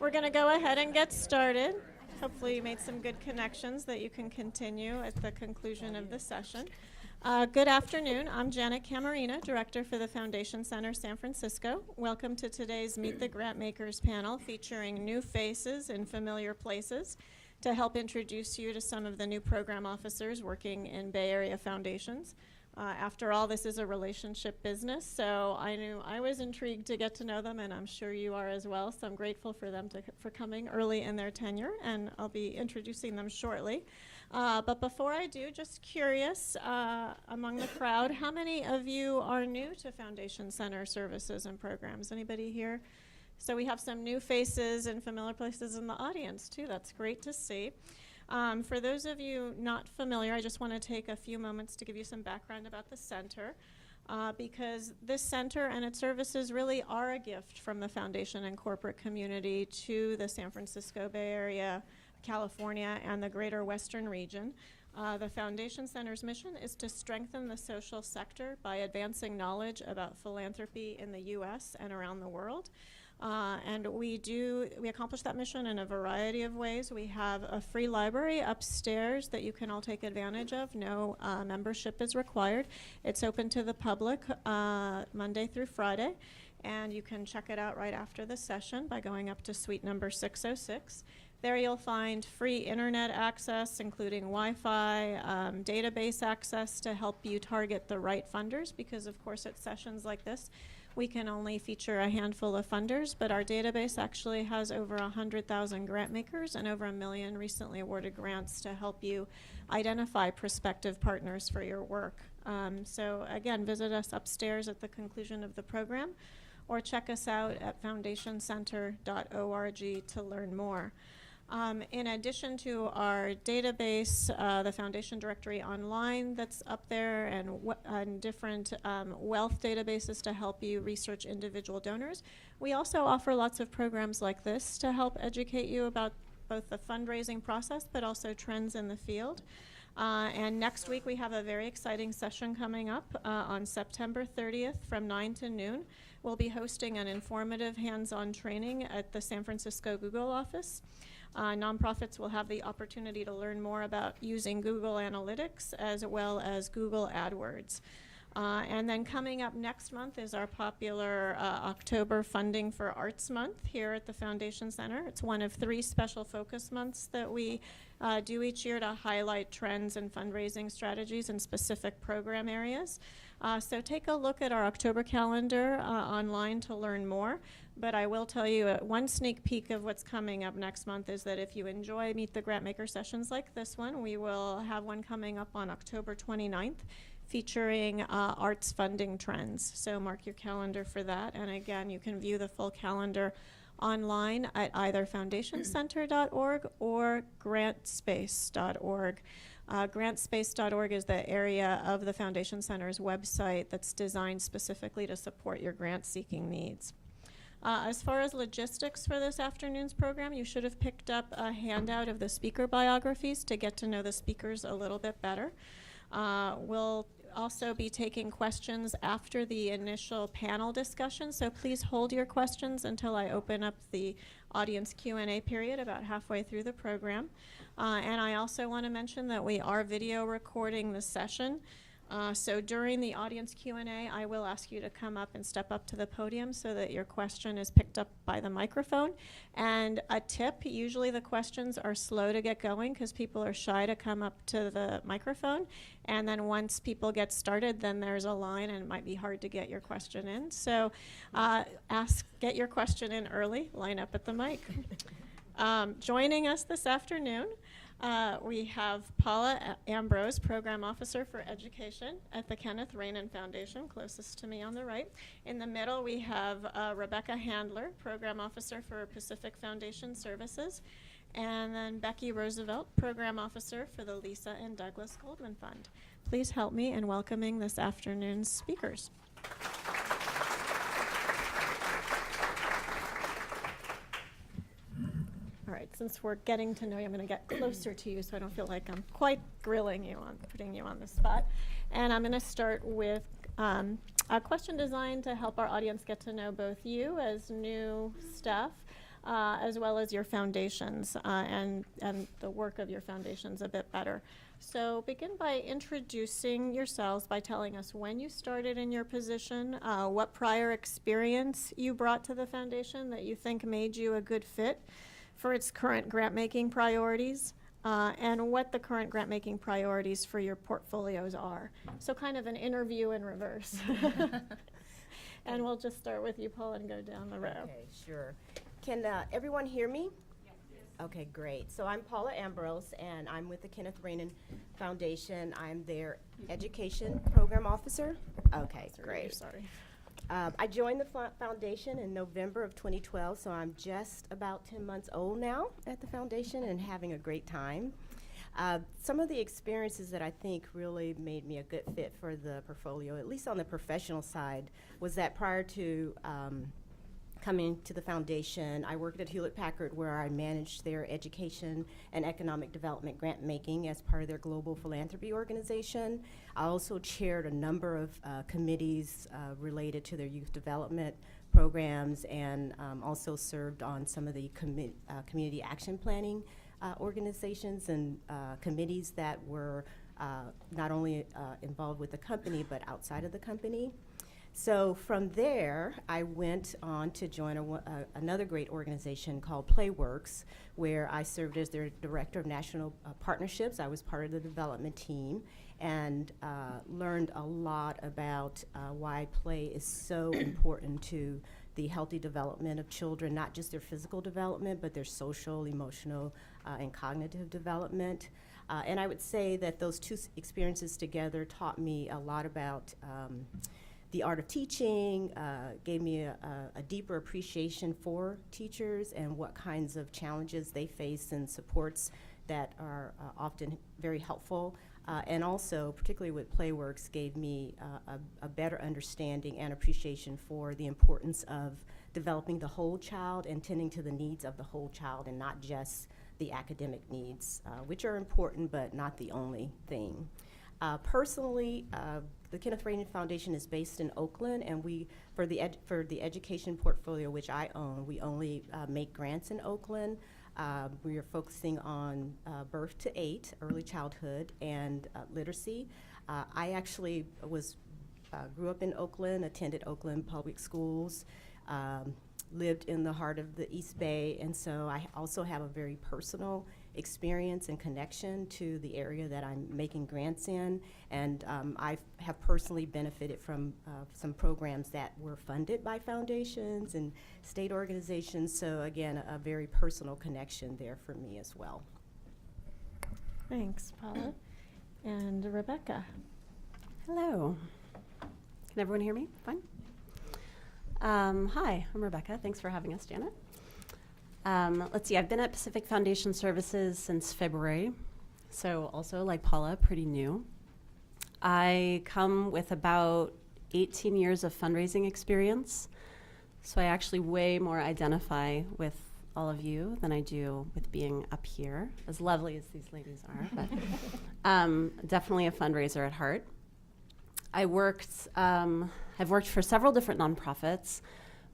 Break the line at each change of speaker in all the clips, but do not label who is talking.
We're going to go ahead and get started. Hopefully you made some good connections that you can continue at the conclusion of the session. Good afternoon. I'm Janet Camarena, Director for the Foundation Center San Francisco. Welcome to today's Meet the Grantmakers panel featuring new faces in familiar places to help introduce you to some of the new program officers working in Bay Area foundations. After all, this is a relationship business, so I knew I was intrigued to get to know them, and I'm sure you are as well. So I'm grateful for them for coming early in their tenure, and I'll be introducing them shortly. But before I do, just curious, among the crowd, how many of you are new to Foundation Center services and programs? Anybody here? So we have some new faces and familiar places in the audience, too. That's great to see. For those of you not familiar, I just want to take a few moments to give you some background about the center, because this center and its services really are a gift from the foundation and corporate community to the San Francisco Bay Area, California, and the greater Western region. The Foundation Center's mission is to strengthen the social sector by advancing knowledge about philanthropy in the U.S. and around the world. And we accomplish that mission in a variety of ways. We have a free library upstairs that you can all take advantage of. No membership is required. It's open to the public Monday through Friday, and you can check it out right after the session by going up to suite number 606. There you'll find free internet access, including Wi-Fi, database access to help you target the right funders, because of course at sessions like this, we can only feature a handful of funders, but our database actually has over 100,000 grant makers and over 1 million recently awarded grants to help you identify prospective partners for your work. So again, visit us upstairs at the conclusion of the program, or check us out at foundationcenter.org to learn more. In addition to our database, the Foundation Directory Online that's up there, and different wealth databases to help you research individual donors, we also offer lots of programs like this to help educate you about both the fundraising process but also trends in the field. And next week we have a very exciting session coming up on September 30th from 9 to noon. We'll be hosting an informative hands-on training at the San Francisco Google office. Nonprofits will have the opportunity to learn more about using Google Analytics as well as Google AdWords. And then coming up next month is our popular October Funding for Arts Month here at the Foundation Center. It's one of 3 special focus months that we do each year to highlight trends and fundraising strategies in specific program areas. So take a look at our October calendar online to learn more. But I will tell you one sneak peek of what's coming up next month is that if you enjoy Meet the Grantmaker sessions like this one, we will have one coming up on October 29th featuring arts funding trends. So mark your calendar for that. And again, you can view the full calendar online at either foundationcenter.org or grantspace.org. Grantspace.org is the area of the Foundation Center's website that's designed specifically to support your grant-seeking needs. As far as logistics for this afternoon's program, you should have picked up a handout of the speaker biographies to get to know the speakers a little bit better. We'll also be taking questions after the initial panel discussion, so please hold your questions until I open up the audience Q&A period about halfway through the program. And I also want to mention that we are video recording the session. So during the audience Q&A, I will ask you to come up and step up to the podium so that your question is picked up by the microphone. And a tip, usually the questions are slow to get going because people are shy to come up to the microphone. And then once people get started, then there's a line and it might be hard to get your question in. So get your question in early, line up at the mic. Joining us this afternoon, we have Paula Ambrose, Program Officer for Education at the Kenneth Rainin Foundation, closest to me on the right. In the middle, we have Rebecca Handler, Program Officer for Pacific Foundation Services, and then Becky Roosevelt, Program Officer for the Lisa and Douglas Goldman Fund. Please help me in welcoming this afternoon's speakers. All right, since we're getting to know you, I'm going to get closer to you so I don't feel like I'm quite grilling you on, putting you on the spot. And I'm going to start with a question designed to help our audience get to know both you as new staff as well as your foundations and the work of your foundations a bit better. So begin by introducing yourselves by telling us when you started in your position, what prior experience you brought to the foundation that you think made you a good fit for its current grant-making priorities, and what the current grant-making priorities for your portfolios are. So kind of an interview in reverse. And we'll just start with you, Paula, and go down the row.
Okay, sure. Can everyone hear me? Yes. Okay, great. So I'm Paula Ambrose, and I'm with the Kenneth Rainin Foundation. I'm their education program officer. Okay, great.
Sorry.
I joined the foundation in November of 2012, so I'm just about 10 months old now at the foundation and having a great time. Some of the experiences that I think really made me a good fit for the portfolio, at least on the professional side, was that prior to coming to the foundation, I worked at Hewlett-Packard where I managed their education and economic development grant making as part of their global philanthropy organization. I also chaired a number of committees related to their youth development programs, and also served on some of the community action planning organizations and committees that were not only involved with the company but outside of the company. So from there, I went on to join another great organization called PlayWorks, where I served as their Director of National Partnerships. I was part of the development team and learned a lot about why play is so important to the healthy development of children, not just their physical development, but their social, emotional, and cognitive development. And I would say that those two experiences together taught me a lot about the art of teaching, gave me a deeper appreciation for teachers and what kinds of challenges they face and supports that are often very helpful. And also, particularly with PlayWorks, gave me a better understanding and appreciation for the importance of developing the whole child and tending to the needs of the whole child and not just the academic needs, which are important but not the only thing. Personally, the Kenneth Rainin Foundation is based in Oakland, and for the education portfolio, which I own, we only make grants in Oakland. We are focusing on birth to 8, early childhood, and literacy. I actually grew up in Oakland, attended Oakland public schools, lived in the heart of the East Bay, and so I also have a very personal experience and connection to the area that I'm making grants in, and I have personally benefited from some programs that were funded by foundations and state organizations, so again, a very personal connection there for me as well.
Thanks, Paula. And Rebecca.
Hello. Can everyone hear me? Fine? Hi, I'm Rebecca. Thanks for having us, Janet. Let's see, I've been at Pacific Foundation Services since February, so also, like Paula, pretty new. I come with about 18 years of fundraising experience, so I actually way more identify with all of you than I do with being up here, as lovely as these ladies are, but definitely a fundraiser at heart. I've worked for several different nonprofits.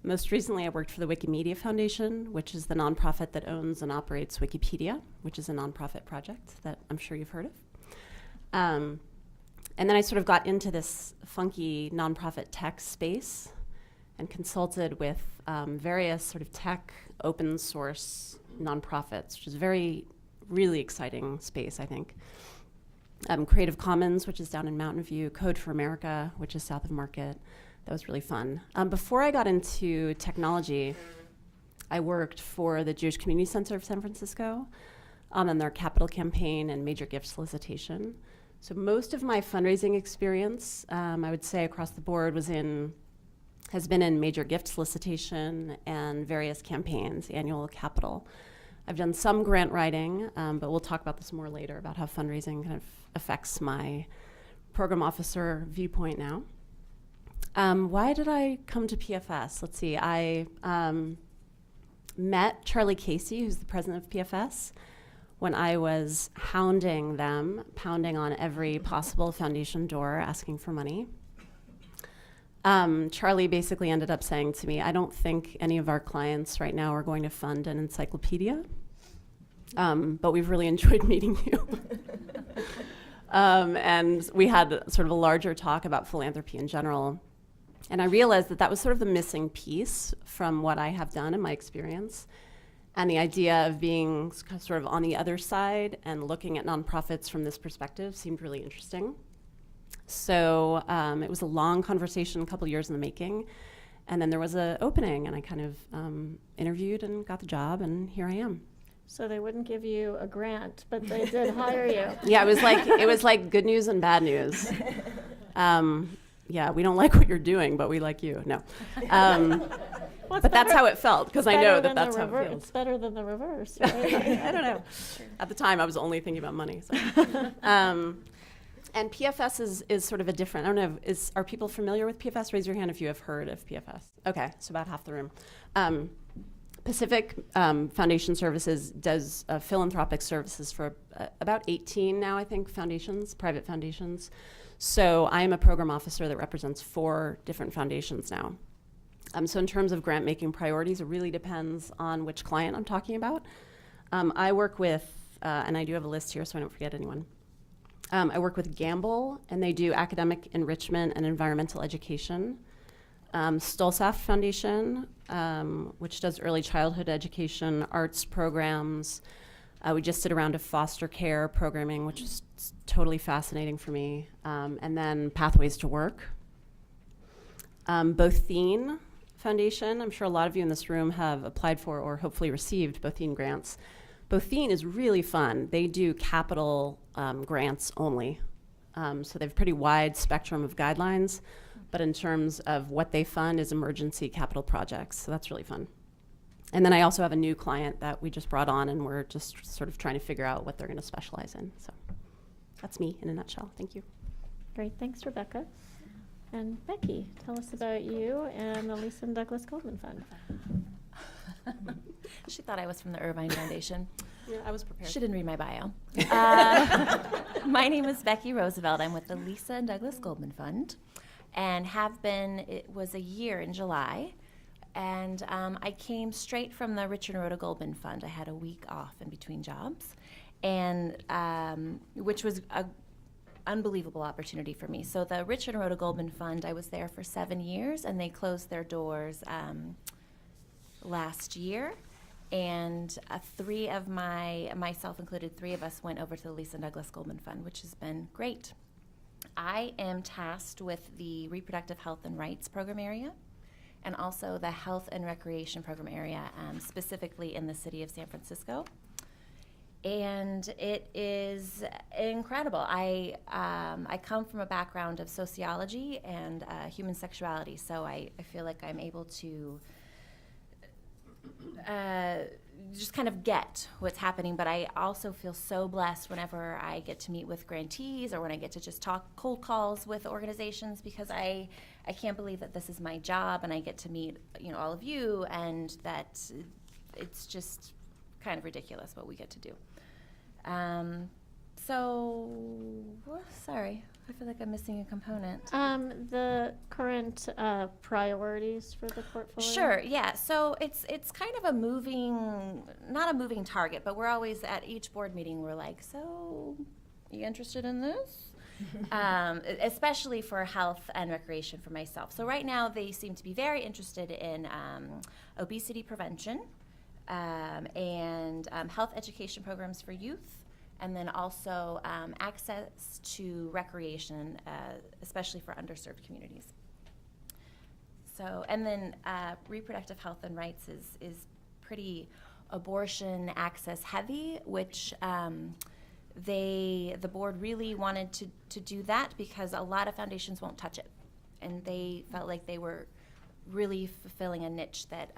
Most recently, I worked for the Wikimedia Foundation, which is the nonprofit that owns and operates Wikipedia, which is a nonprofit project that I'm sure you've heard of. And then I sort of got into this funky nonprofit tech space and consulted with various sort of tech open source nonprofits, which is a really exciting space, I think. Creative Commons, which is down in Mountain View, Code for America, which is south of Market. That was really fun. Before I got into technology, I worked for the Jewish Community Center of San Francisco on their capital campaign and major gift solicitation. So most of my fundraising experience, I would say across the board, has been in major gift solicitation and various campaigns, annual capital. I've done some grant writing, but we'll talk about this more later, about how fundraising kind of affects my program officer viewpoint now. Why did I come to PFS? Let's see, I met Charlie Casey, who's the president of PFS, when I was pounding on every possible foundation door asking for money. Charlie basically ended up saying to me, I don't think any of our clients right now are going to fund an encyclopedia, but we've really enjoyed meeting you. And we had sort of a larger talk about philanthropy in general. And I realized that that was sort of the missing piece from what I have done in my experience. And the idea of being sort of on the other side and looking at nonprofits from this perspective seemed really interesting. So it was a long conversation, a couple years in the making. And then there was an opening, and I kind of interviewed and got the job, and here I am.
So they wouldn't give you a grant, but they did hire you.
Yeah, it was like good news and bad news. Yeah, we don't like what you're doing, but we like you. No.
Well,
but that's how it felt, because I know that that's how it
It's
feels.
better than the reverse, right?
I don't know. At the time, I was only thinking about money. So. And PFS is sort of a different, I don't know, are people familiar with PFS? Raise your hand if you have heard of PFS. Okay, so about half the room. Pacific Foundation Services does philanthropic services for about 18 now, I think, foundations, private foundations. So I am a program officer that represents 4 different foundations now. So in terms of grant making priorities, it really depends on which client I'm talking about. I work with, and I do have a list here so I don't forget anyone. I work with Gamble, and they do academic enrichment and environmental education. Stolzaf Foundation, which does early childhood education, arts programs. We just did a round of foster care programming, which is totally fascinating for me. And then Pathways to Work. Bothine Foundation, I'm sure a lot of you in this room have applied for or hopefully received Bothine grants. Bothine is really fun. They do capital grants only. So they have a pretty wide spectrum of guidelines, but in terms of what they fund is emergency capital projects. So that's really fun. And then I also have a new client that we just brought on, and we're just sort of trying to figure out what they're going to specialize in. So that's me in a nutshell. Thank you.
Great, thanks, Rebecca. And Becky, tell us about you and the Lisa and Douglas Goldman Fund.
She thought I was from the Irvine Foundation.
Yeah, I was prepared.
She didn't read my bio. My name is Becky Roosevelt. I'm with the Lisa and Douglas Goldman Fund, and have been, it was a year in July. And I came straight from the Richard and Rhoda Goldman Fund. I had a week off in between jobs, and which was an unbelievable opportunity for me. So the Richard and Rhoda Goldman Fund, I was there for 7 years, and they closed their doors last year. And 3 of myself included, 3 of us went over to the Lisa and Douglas Goldman Fund, which has been great. I am tasked with the reproductive health and rights program area, and also the health and recreation program area, specifically in the city of San Francisco. And it is incredible. I come from a background of sociology and human sexuality, so I feel like I'm able to just kind of get what's happening, but I also feel so blessed whenever I get to meet with grantees or when I get to just talk cold calls with organizations, because I can't believe that this is my job and I get to meet all of you, and that it's just kind of ridiculous what we get to do. Sorry, I feel like I'm missing a component.
The current priorities for the portfolio?
Sure, yeah. So it's kind of not a moving target, but we're always at each board meeting, we're like, so you interested in this? Especially for health and recreation for myself. So right now they seem to be very interested in obesity prevention and health education programs for youth, and then also access to recreation, especially for underserved communities. So, and then reproductive health and rights is pretty abortion access heavy, which the board really wanted to do that because a lot of foundations won't touch it, and they felt like they were really fulfilling a niche that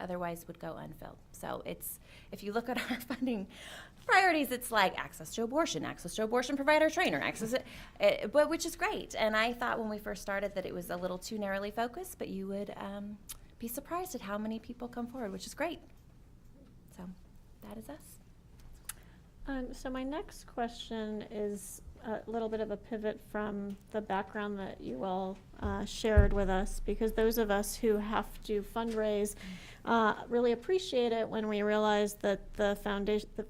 otherwise would go unfilled. So if you look at our funding priorities, it's like access to abortion provider trainer, but which is great. And I thought when we first started that it was a little too narrowly focused, but you would be surprised at how many people come forward, which is great. So that is us.
So my next question is a little bit of a pivot from the background that you all shared with us, because those of us who have to fundraise really appreciate it when we realize that the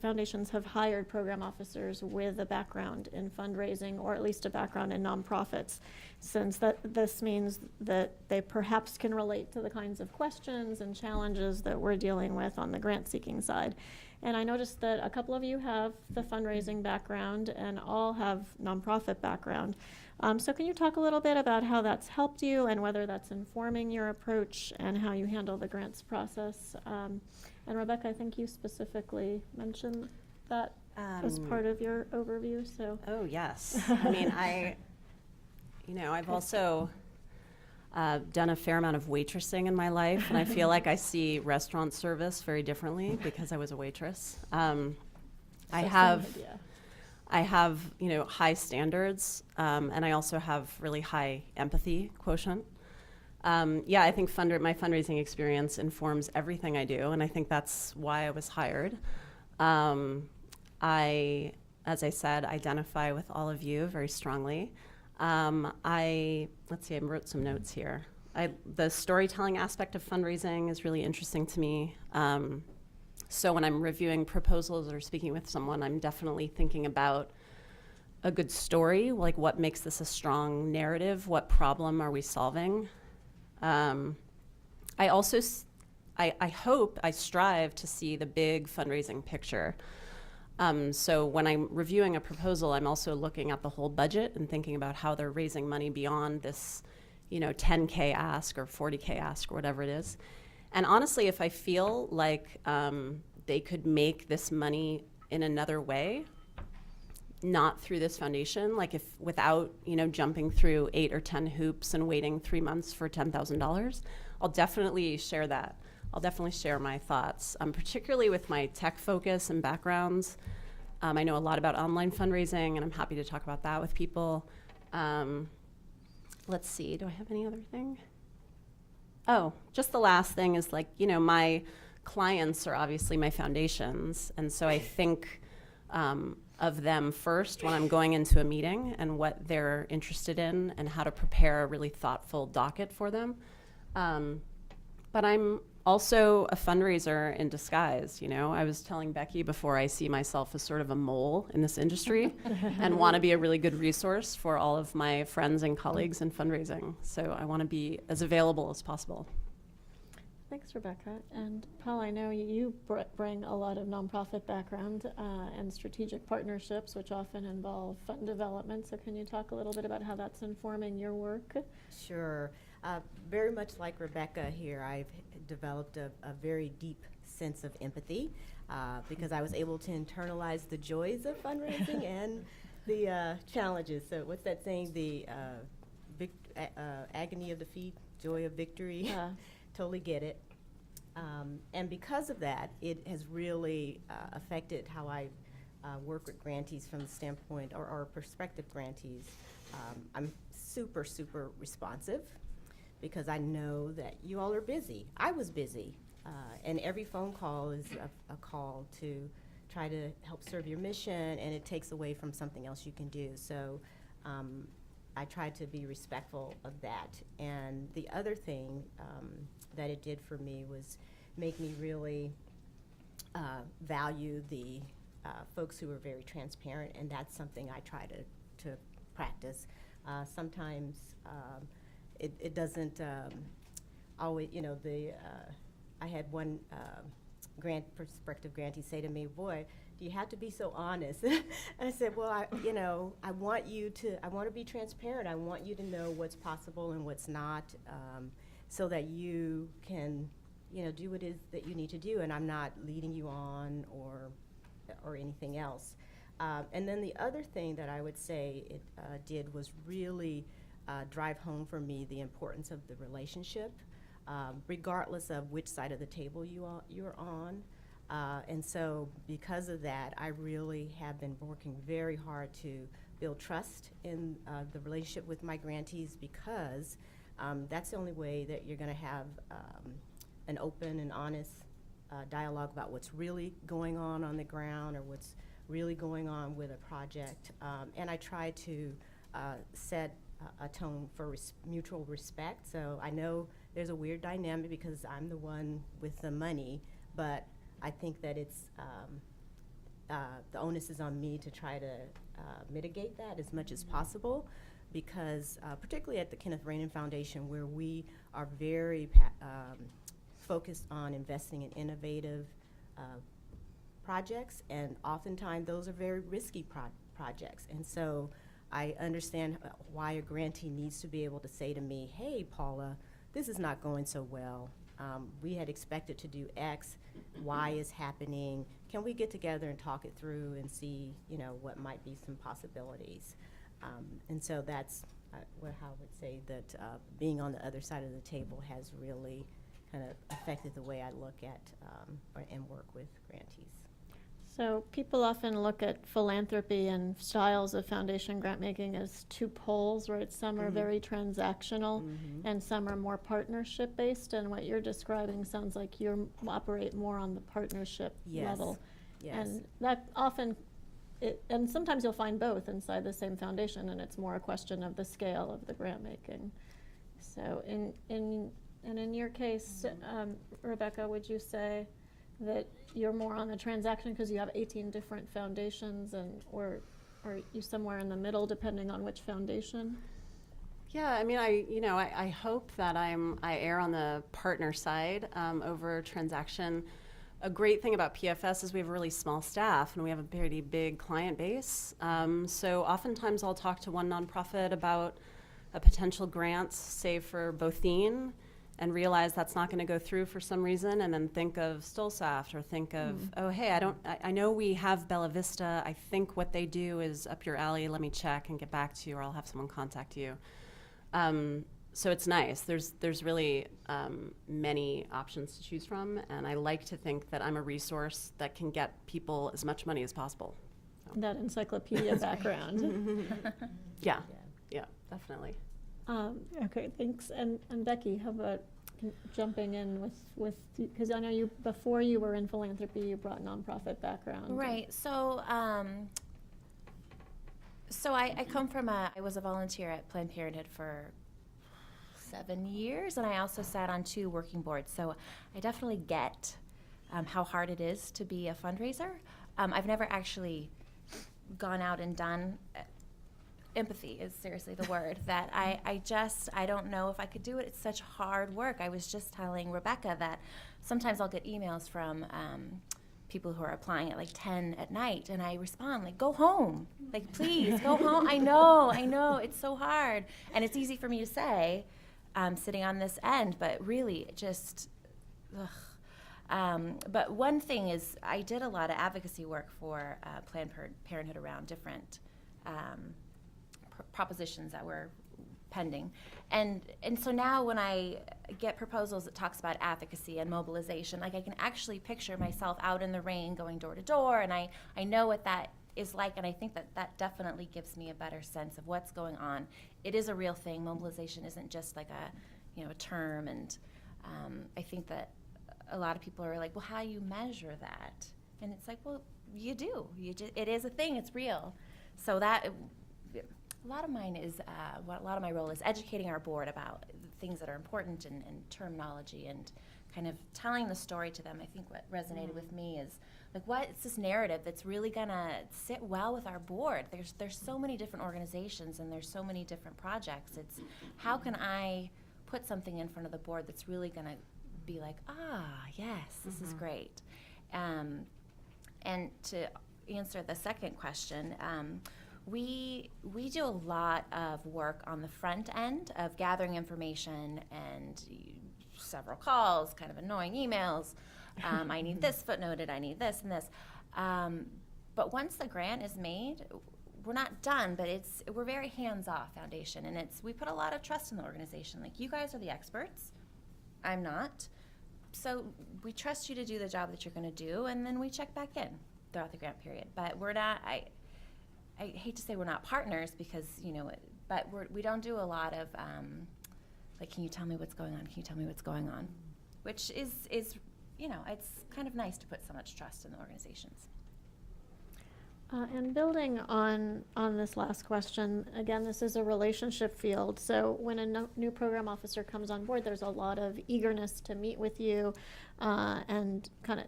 foundations have hired program officers with a background in fundraising, or at least a background in nonprofits, since this means that they perhaps can relate to the kinds of questions and challenges that we're dealing with on the grant seeking side. And I noticed that a couple of you have the fundraising background and all have nonprofit background. So can you talk a little bit about how that's helped you and whether that's informing your approach and how you handle the grants process? And Rebecca, I think you specifically mentioned that as part of your overview. So.
Oh, yes. I mean, I've also done a fair amount of waitressing in my life, and I feel like I see restaurant service very differently because I was a waitress. I have, high standards, and I also have really high empathy quotient. I think my fundraising experience informs everything I do, and I think that's why I was hired. As I said, identify with all of you very strongly. I wrote some notes here. The storytelling aspect of fundraising is really interesting to me. So when I'm reviewing proposals or speaking with someone, I'm definitely thinking about a good story, like what makes this a strong narrative, what problem are we solving? I strive to see the big fundraising picture. So when I'm reviewing a proposal, I'm also looking at the whole budget and thinking about how they're raising money beyond this, 10K ask or 40K ask or whatever it is. And honestly, if I feel like they could make this money in another way, not through this foundation, like if without, jumping through 8 or 10 hoops and waiting 3 months for $10,000, I'll definitely share that. I'll definitely share my thoughts, particularly with my tech focus and backgrounds. I know a lot about online fundraising, and I'm happy to talk about that with people. Let's see, do I have any other thing? Oh, just the last thing is my clients are obviously my foundations. And so I think of them first when I'm going into a meeting and what they're interested in and how to prepare a really thoughtful docket for them. But I'm also a fundraiser in disguise. I was telling Becky before, I see myself as sort of a mole in this industry and want to be a really good resource for all of my friends and colleagues in fundraising. So I want to be as available as possible.
Thanks, Rebecca. And Paula, I know you bring a lot of nonprofit background and strategic partnerships, which often involve fund development. So can you talk a little bit about how that's informing your work?
Sure. Very much like Rebecca here, I've developed a very deep sense of empathy because I was able to internalize the joys of fundraising and the challenges. So what's that saying? The agony of defeat, joy of victory. Totally get it. And because of that, it has really affected how I work with grantees from the standpoint, or prospective grantees. I'm super, super responsive because I know that you all are busy. I was busy. And every phone call is a call to try to help serve your mission, and it takes away from something else you can do. So I try to be respectful of that. And the other thing that it did for me was make me really value the folks who are very transparent, and that's something I try to practice. Sometimes it doesn't always, I had one prospective grantee say to me, "Boy, do you have to be so honest?" And I said, "Well, I want to be transparent. I want you to know what's possible and what's not, so that you can, do what it is that you need to do. And I'm not leading you on or anything else." And then the other thing that I would say it did was really drive home for me the importance of the relationship, regardless of which side of the table you're on. And so because of that, I really have been working very hard to build trust in the relationship with my grantees, because that's the only way that you're going to have an open and honest dialogue about what's really going on the ground, or what's really going on with a project. And I try to set a tone for mutual respect. So I know there's a weird dynamic because I'm the one with the money, but I think that it's the onus is on me to try to mitigate that as much as possible, because particularly at the Kenneth Rainin Foundation, where we are very focused on investing in innovative projects, and oftentimes those are very risky projects. And so I understand why a grantee needs to be able to say to me, hey, Paula, this is not going so well. We had expected to do X, Y is happening. Can we get together and talk it through and see, what might be some possibilities? And so that's how I would say that being on the other side of the table has really kind of affected the way I look at and work with grantees.
So people often look at philanthropy and styles of foundation grant making as two poles, right? Some are very transactional and some are more partnership based, and what you're describing sounds like you operate more on the partnership level.
Yes.
And that often, and sometimes you'll find both inside the same foundation, and it's more a question of the scale of the grant making. So in your case, Rebecca, would you say that you're more on the transaction because you have 18 different foundations, or are you somewhere in the middle depending on which foundation?
Yeah, I mean, I hope that I err on the partner side over transaction. A great thing about PFS is we have a really small staff and we have a pretty big client base. So oftentimes I'll talk to one nonprofit about a potential grant, say for Bothine, and realize that's not going to go through for some reason, and then think of Stolsaft or think of, oh, hey, I know we have Bella Vista. I think what they do is up your alley. Let me check and get back to you, or I'll have someone contact you. So it's nice. There's really many options to choose from, and I like to think that I'm a resource that can get people as much money as possible. So.
That encyclopedia background.
Yeah, definitely.
Okay, thanks. And Becky, how about jumping in with because I know you, before you were in philanthropy, you brought nonprofit background.
Right. So I come from I was a volunteer at Planned Parenthood for 7 years, and I also sat on 2 working boards. So I definitely get how hard it is to be a fundraiser. I've never actually gone out and done. Empathy is seriously the word that I don't know if I could do it. It's such hard work. I was just telling Rebecca that sometimes I'll get emails from people who are applying at like 10 at night, and I respond like, go home, like please go home. I know it's so hard, and it's easy for me to say sitting on this end, but really just but one thing is I did a lot of advocacy work for Planned Parenthood around different propositions that were pending, and so now when I get proposals that talks about advocacy and mobilization, like I can actually picture myself out in the rain going door to door, and I know what that is like, and I think that definitely gives me a better sense of what's going on. It is a real thing. Mobilization isn't just like a term, and I think that a lot of people are like, well, how do you measure that? And it's like, well, you do. It is a thing. It's real. So that. A lot of mine is, a lot of my role is educating our board about things that are important and terminology, and kind of telling the story to them. I think what resonated with me is like, what's this narrative that's really gonna sit well with our board? There's so many different organizations and there's so many different projects. It's how can I put something in front of the board that's really gonna be like, yes, this is great. And to answer the second question. We do a lot of work on the front end of gathering information and several calls, kind of annoying emails. I need this footnoted, I need this and this. But once the grant is made, we're not done, but we're very hands-off foundation, and we put a lot of trust in the organization. Like, you guys are the experts, I'm not. So we trust you to do the job that you're gonna do, and then we check back in throughout the grant period. But we're not, I hate to say we're not partners because, but we don't do a lot of, like, can you tell me what's going on? Can you tell me what's going on? Which is it's kind of nice to put so much trust in the organizations.
And building on this last question, again, this is a relationship field. So when a new program officer comes on board, there's a lot of eagerness to meet with you and kind of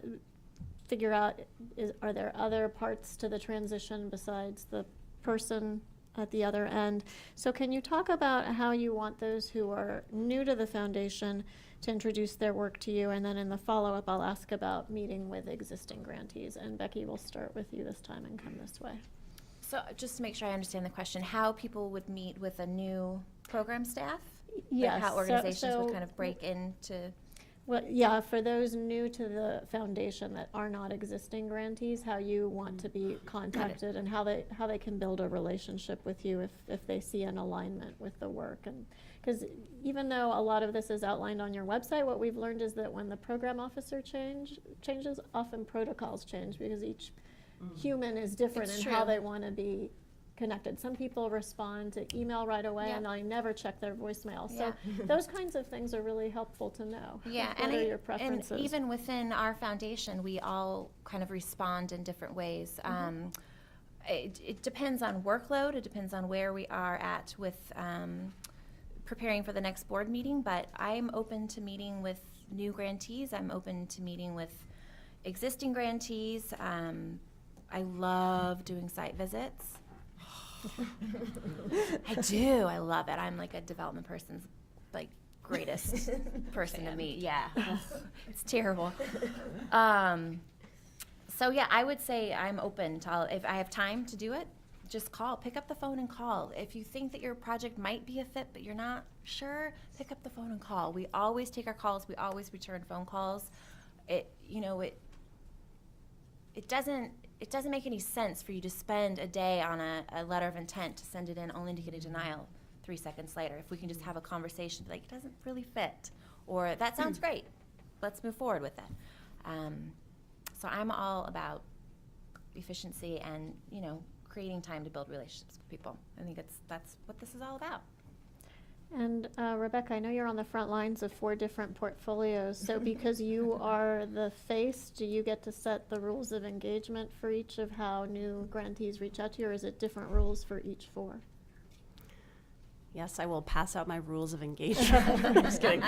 figure out, are there other parts to the transition besides the person at the other end? So can you talk about how you want those who are new to the foundation to introduce their work to you? And then in the follow-up, I'll ask about meeting with existing grantees. And Becky, we'll start with you this time and come this way.
So just to make sure I understand the question, how people would meet with a new program staff?
Yes.
Like how organizations
so
would kind of break into.
Well, yeah, for those new to the foundation that are not existing grantees, how you want to be contacted and how they can build a relationship with you if they see an alignment with the work. And because even though a lot of this is outlined on your website, what we've learned is that when the program officer changes, often protocols change because each human is different
It's
in how
true.
they want to be connected. Some people respond to email right away
Yeah.
and they never check their voicemail.
Yeah.
So those kinds of things are really helpful to know.
Yeah,
What are your preferences?
and even within our foundation, we all kind of respond in different ways. It depends on workload. It depends on where we are at with preparing for the next board meeting. But I'm open to meeting with new grantees. I'm open to meeting with existing grantees. I love doing site visits. I do. I love it. I'm like a development person's like greatest person to meet. Yeah, it's terrible. So yeah, I would say I'm open to if I have time to do it. Just call. Pick up the phone and call. If you think that your project might be a fit, but you're not sure, pick up the phone and call. We always take our calls. We always return phone calls. It doesn't make any sense for you to spend a day on a letter of intent to send it in only to get a denial 3 seconds later. If we can just have a conversation, like, it doesn't really fit, or that sounds great, let's move forward with it. So I'm all about efficiency and, creating time to build relationships with people. I think that's what this is all about.
And Rebecca, I know you're on the front lines of 4 different portfolios. So because you are the face, do you get to set the rules of engagement for each of how new grantees reach out to you, or is it different rules for each 4?
Yes, I will pass out my rules of engagement. I'm just kidding.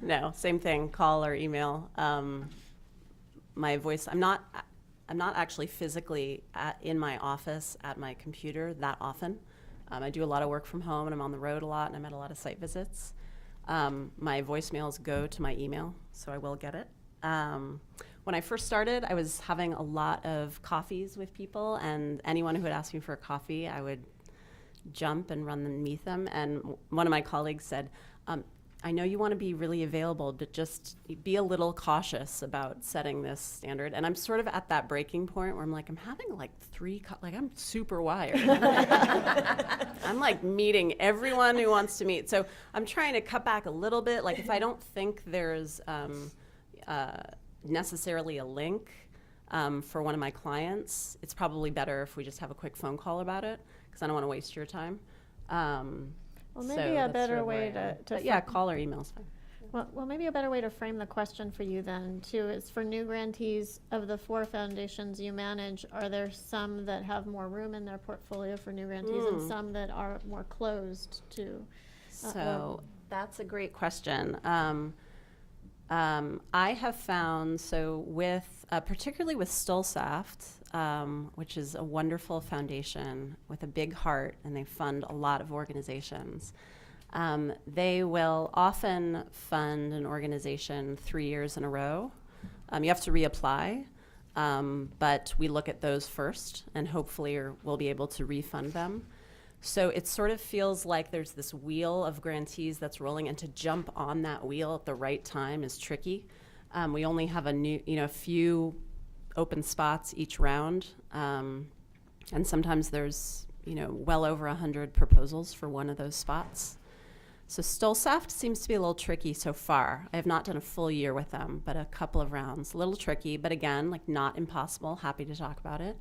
No, same thing, call or email. My voice, I'm not actually physically in my office at my computer that often. I do a lot of work from home, and I'm on the road a lot, and I'm at a lot of site visits. My voicemails go to my email, so I will get it. When I first started, I was having a lot of coffees with people, and anyone who would ask me for a coffee, I would jump and run and meet them. And one of my colleagues said, I know you want to be really available, but just be a little cautious about setting this standard. And I'm sort of at that breaking point where I'm like, I'm having like 3, I'm super wired. I'm like meeting everyone who wants to meet. So I'm trying to cut back a little bit. Like if I don't think there's necessarily a link for one of my clients, it's probably better if we just have a quick phone call about it, because I don't want to waste your time.
Well, maybe a better way to
yeah, call or email's fine.
Well, maybe a better way to frame the question for you then, too, is for new grantees of the 4 foundations you manage, are there some that have more room in their portfolio for new grantees and some that are more closed to?
So that's a great question. I have found, particularly with Stolsaft, which is a wonderful foundation with a big heart, and they fund a lot of organizations. They will often fund an organization 3 years in a row. You have to reapply, but we look at those first, and hopefully we'll be able to refund them. So it sort of feels like there's this wheel of grantees that's rolling, and to jump on that wheel at the right time is tricky. We only have a few open spots each round, and sometimes there's well over 100 proposals for one of those spots. So Stolsaft seems to be a little tricky so far. I have not done a full year with them, but a couple of rounds. A little tricky, but again, like not impossible. Happy to talk about it.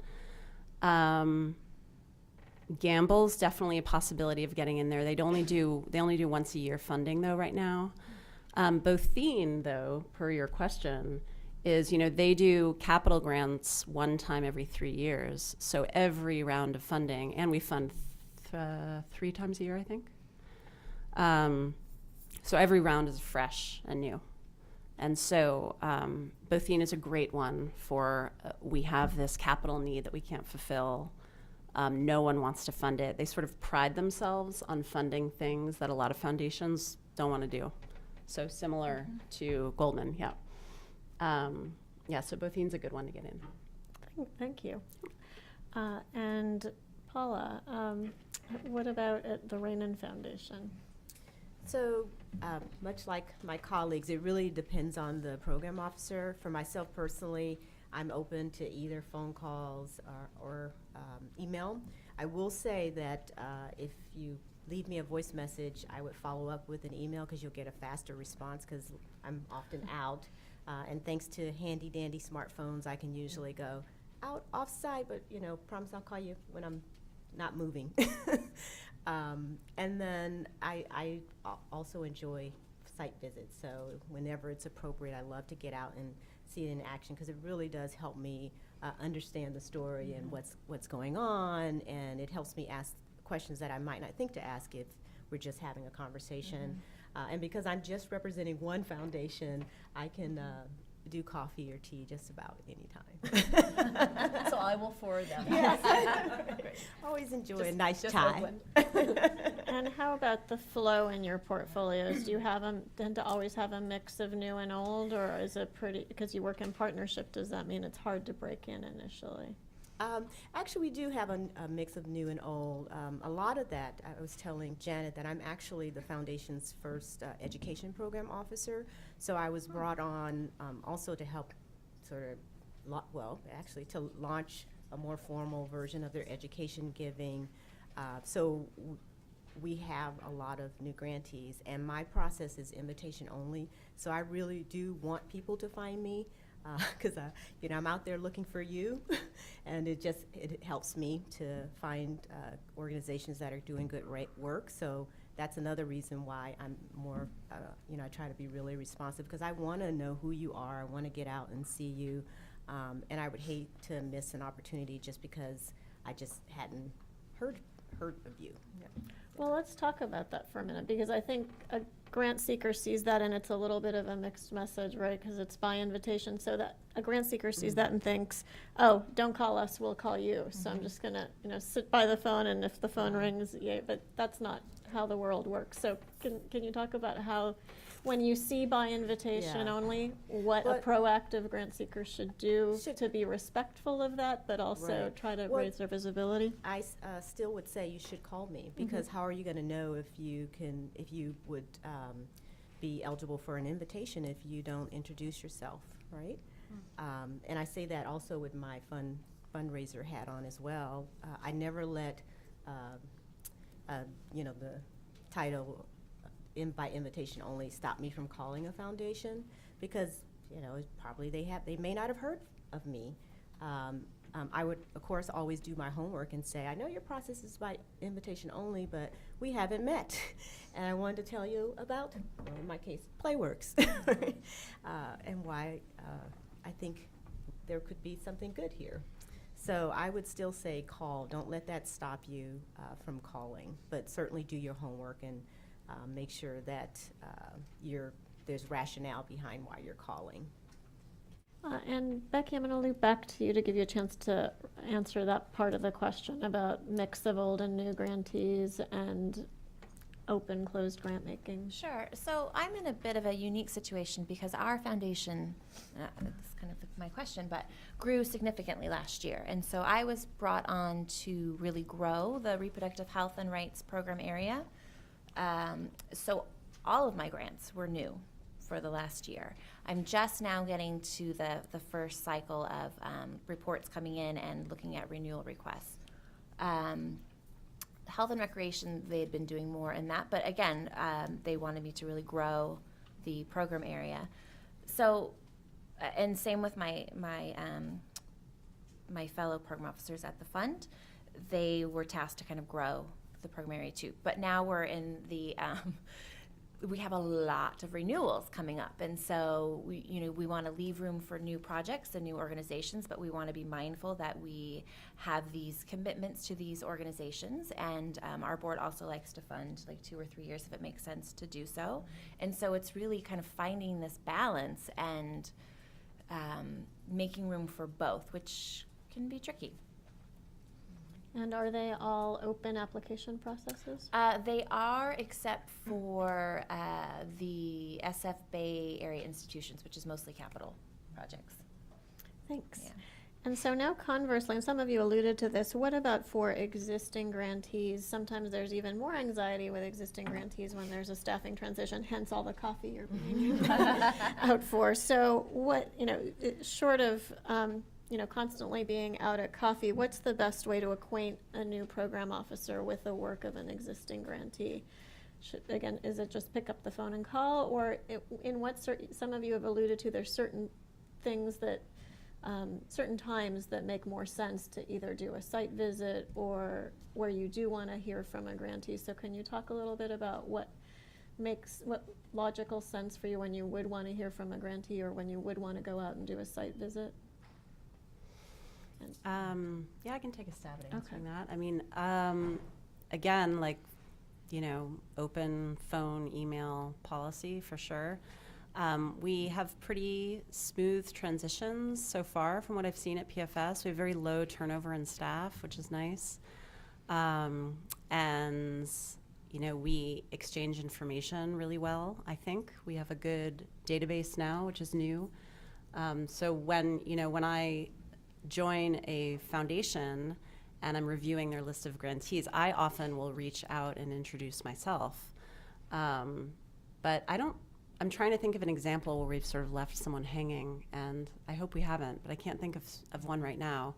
Gamble's definitely a possibility of getting in there. They only do once a year funding though right now. Bothine, though, per your question, is, they do capital grants one time every 3 years. So every round of funding, and we fund 3 times a year, I think. So every round is fresh and new. And so Bothine is a great one for, we have this capital need that we can't fulfill. No one wants to fund it. They sort of pride themselves on funding things that a lot of foundations don't want to do. So similar to Goldman, yeah. So Bothine's a good one to get in.
Thank you. And Paula, what about at the Rainin Foundation?
So much like my colleagues, it really depends on the program officer. For myself personally, I'm open to either phone calls or email. I will say that if you leave me a voice message, I would follow up with an email because you'll get a faster response because I'm often out. And thanks to handy dandy smartphones, I can usually go out off-site, but promise I'll call you when I'm not moving. And then I also enjoy site visits. So whenever it's appropriate, I love to get out and see it in action because it really does help me understand the story and what's going on, and it helps me ask questions that I might not think to ask if we're just having a conversation. And because I'm just representing one foundation, I can do coffee or tea just about any time.
So I will forward them.
Yes. Always enjoy a nice chai.
And how about the flow in your portfolios? Do you tend to always have a mix of new and old, or is it because you work in partnership, does that mean it's hard to break in initially?
Actually, we do have a mix of new and old. A lot of that, I was telling Janet that I'm actually the foundation's first education program officer. So I was brought on also to help sort of, to launch a more formal version of their education giving. So we have a lot of new grantees, and my process is invitation only. So I really do want people to find me. Because I'm out there looking for you, and it helps me to find organizations that are doing good work. So that's another reason why I'm more, I try to be really responsive because I want to know who you are. I want to get out and see you, and I would hate to miss an opportunity just because I just hadn't heard of you. Yeah.
Well, let's talk about that for a minute, because I think a grant seeker sees that and it's a little bit of a mixed message, right? Because it's by invitation, so that a grant seeker sees that and thinks, oh, don't call us, we'll call you. So I'm just gonna, sit by the phone, and if the phone rings, yay, but that's not how the world works. So can you talk about how, when you see by invitation only, what a proactive grant seeker should do to be respectful of that, but also try to raise their visibility?
I still would say you should call me, because how are you going to know if you would be eligible for an invitation if you don't introduce yourself, right? And I say that also with my fundraiser hat on as well. I never let the title by invitation only stop me from calling a foundation, because probably they may not have heard of me. I would, of course, always do my homework and say, I know your process is by invitation only, but we haven't met. And I wanted to tell you about, in my case, Playworks, and why I think there could be something good here. So I would still say call. Don't let that stop you from calling, but certainly do your homework and make sure that there's rationale behind why you're calling.
And Becky, I'm going to loop back to you to give you a chance to answer that part of the question about mix of old and new grantees and open, closed grant making.
Sure. So I'm in a bit of a unique situation because our foundation, that's kind of my question, but grew significantly last year. And so I was brought on to really grow the reproductive health and rights program area. So all of my grants were new for the last year. I'm just now getting to the first cycle of reports coming in and looking at renewal requests. Health and recreation, they had been doing more in that, but again, they wanted me to really grow the program area. So, and same with my fellow program officers at the fund, they were tasked to kind of grow the program area too. But now we're in the we have a lot of renewals coming up, and so we want to leave room for new projects and new organizations, but we want to be mindful that we have these commitments to these organizations, and our board also likes to fund like 2 or 3 years if it makes sense to do so. And so it's really kind of finding this balance and making room for both, which can be tricky.
And are they all open application processes?
They are, except for the SF Bay Area institutions, which is mostly capital projects.
Thanks.
Yeah.
And so now conversely, and some of you alluded to this, what about for existing grantees? Sometimes there's even more anxiety with existing grantees when there's a staffing transition, hence all the coffee you're being out for. So what, short of, constantly being out at coffee, what's the best way to acquaint a new program officer with the work of an existing grantee? Again, is it just pick up the phone and call, or some of you have alluded to, there's certain things that, certain times that make more sense to either do a site visit or where you do want to hear from a grantee. So can you talk a little bit about what logical sense for you when you would want to hear from a grantee or when you would want to go out and do a site visit?
Yeah, I can take a stab at answering that. I mean, again, open phone, email policy for sure. We have pretty smooth transitions so far from what I've seen at PFS. We have very low turnover in staff, which is nice. And, we exchange information really well, I think. We have a good database now, which is new. So when I join a foundation and I'm reviewing their list of grantees, I often will reach out and introduce myself. But I'm trying to think of an example where we've sort of left someone hanging, and I hope we haven't, but I can't think of one right now.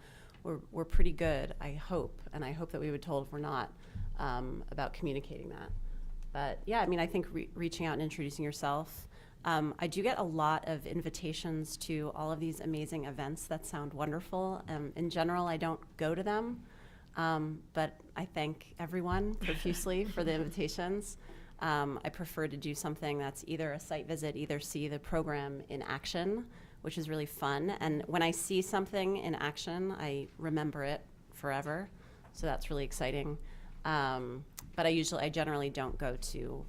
We're pretty good, I hope, and I hope that we would told if we're not, about communicating that. But yeah, I think reaching out and introducing yourself. I do get a lot of invitations to all of these amazing events that sound wonderful. In general, I don't go to them, but I thank everyone profusely for the invitations. I prefer to do something that's either a site visit, either see the program in action, which is really fun. And when I see something in action, I remember it forever. So that's really exciting. But I generally don't go to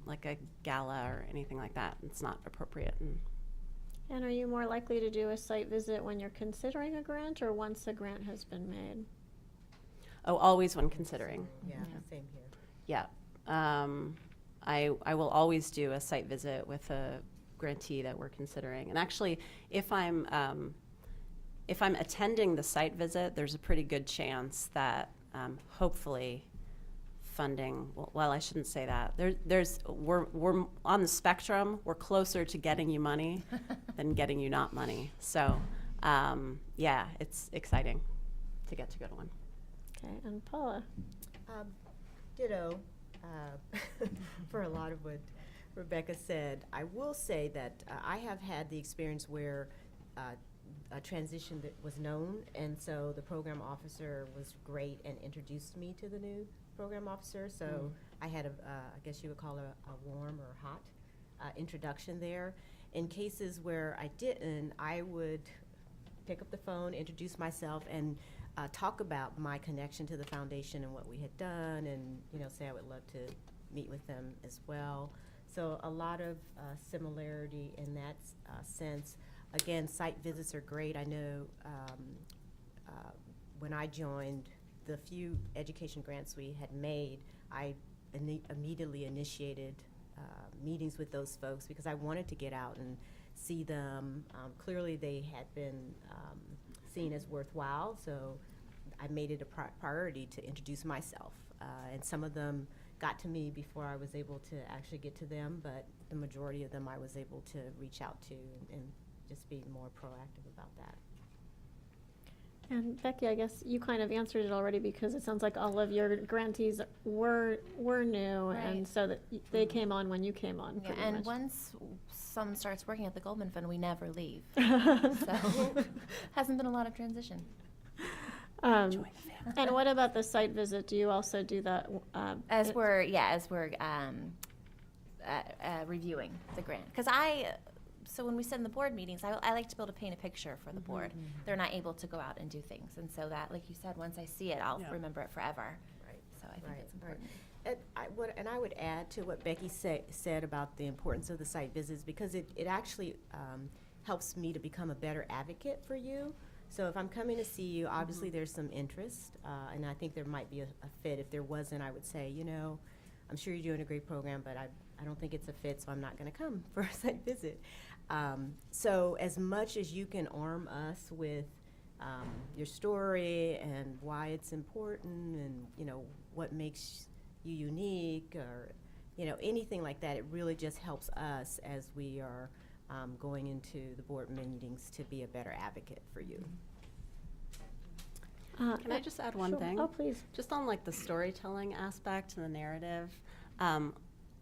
like a gala or anything like that. It's not appropriate.
And are you more likely to do a site visit when you're considering a grant or once a grant has been made?
Oh, always when considering.
Yeah, same here.
Yeah. I will always do a site visit with a grantee that we're considering. And actually, if I'm attending the site visit, there's a pretty good chance that hopefully funding, well, I shouldn't say that. We're on the spectrum. We're closer to getting you money than getting you not money. So, yeah, it's exciting to get to go to one.
Okay, and Paula?
Ditto for a lot of what Rebecca said. I will say that I have had the experience where a transition that was known, and so the program officer was great and introduced me to the new program officer. So I had I guess you would call it a warm or hot introduction there. In cases where I didn't, I would pick up the phone, introduce myself, and talk about my connection to the foundation and what we had done, and say I would love to meet with them as well. So a lot of similarity in that sense. Again, site visits are great. I know when I joined, the few education grants we had made, I immediately initiated meetings with those folks because I wanted to get out and see them. Clearly they had been seen as worthwhile, so I made it a priority to introduce myself. And some of them got to me before I was able to actually get to them, but the majority of them I was able to reach out to and just be more proactive about that.
And Becky, I guess you kind of answered it already because it sounds like all of your grantees were new,
Right.
and so that they came on when you came on.
Yeah,
pretty
and
much.
once someone starts working at the Goldman Fund, we never leave. So hasn't been a lot of transition.
And what about the site visit? Do you also do that?
As we're reviewing the grant. Because so when we sit in the board meetings, I like to be able to paint a picture for the board. They're not able to go out and do things. And so that, like you said, once I see it, I'll remember it forever.
Right.
So I think it's important.
And I would add to what Becky said about the importance of the site visits, because it actually helps me to become a better advocate for you. So if I'm coming to see you, obviously there's some interest, and I think there might be a fit. If there wasn't, I would say, you know, I'm sure you're doing a great program, but I don't think it's a fit, so I'm not going to come for a site visit. So as much as you can arm us with your story and why it's important and, you know, what makes you unique or, you know, anything like that, it really just helps us as we are going into the board meetings to be a better advocate for you.
Can I just add one thing?
Oh, please.
Just on like the storytelling aspect and the narrative.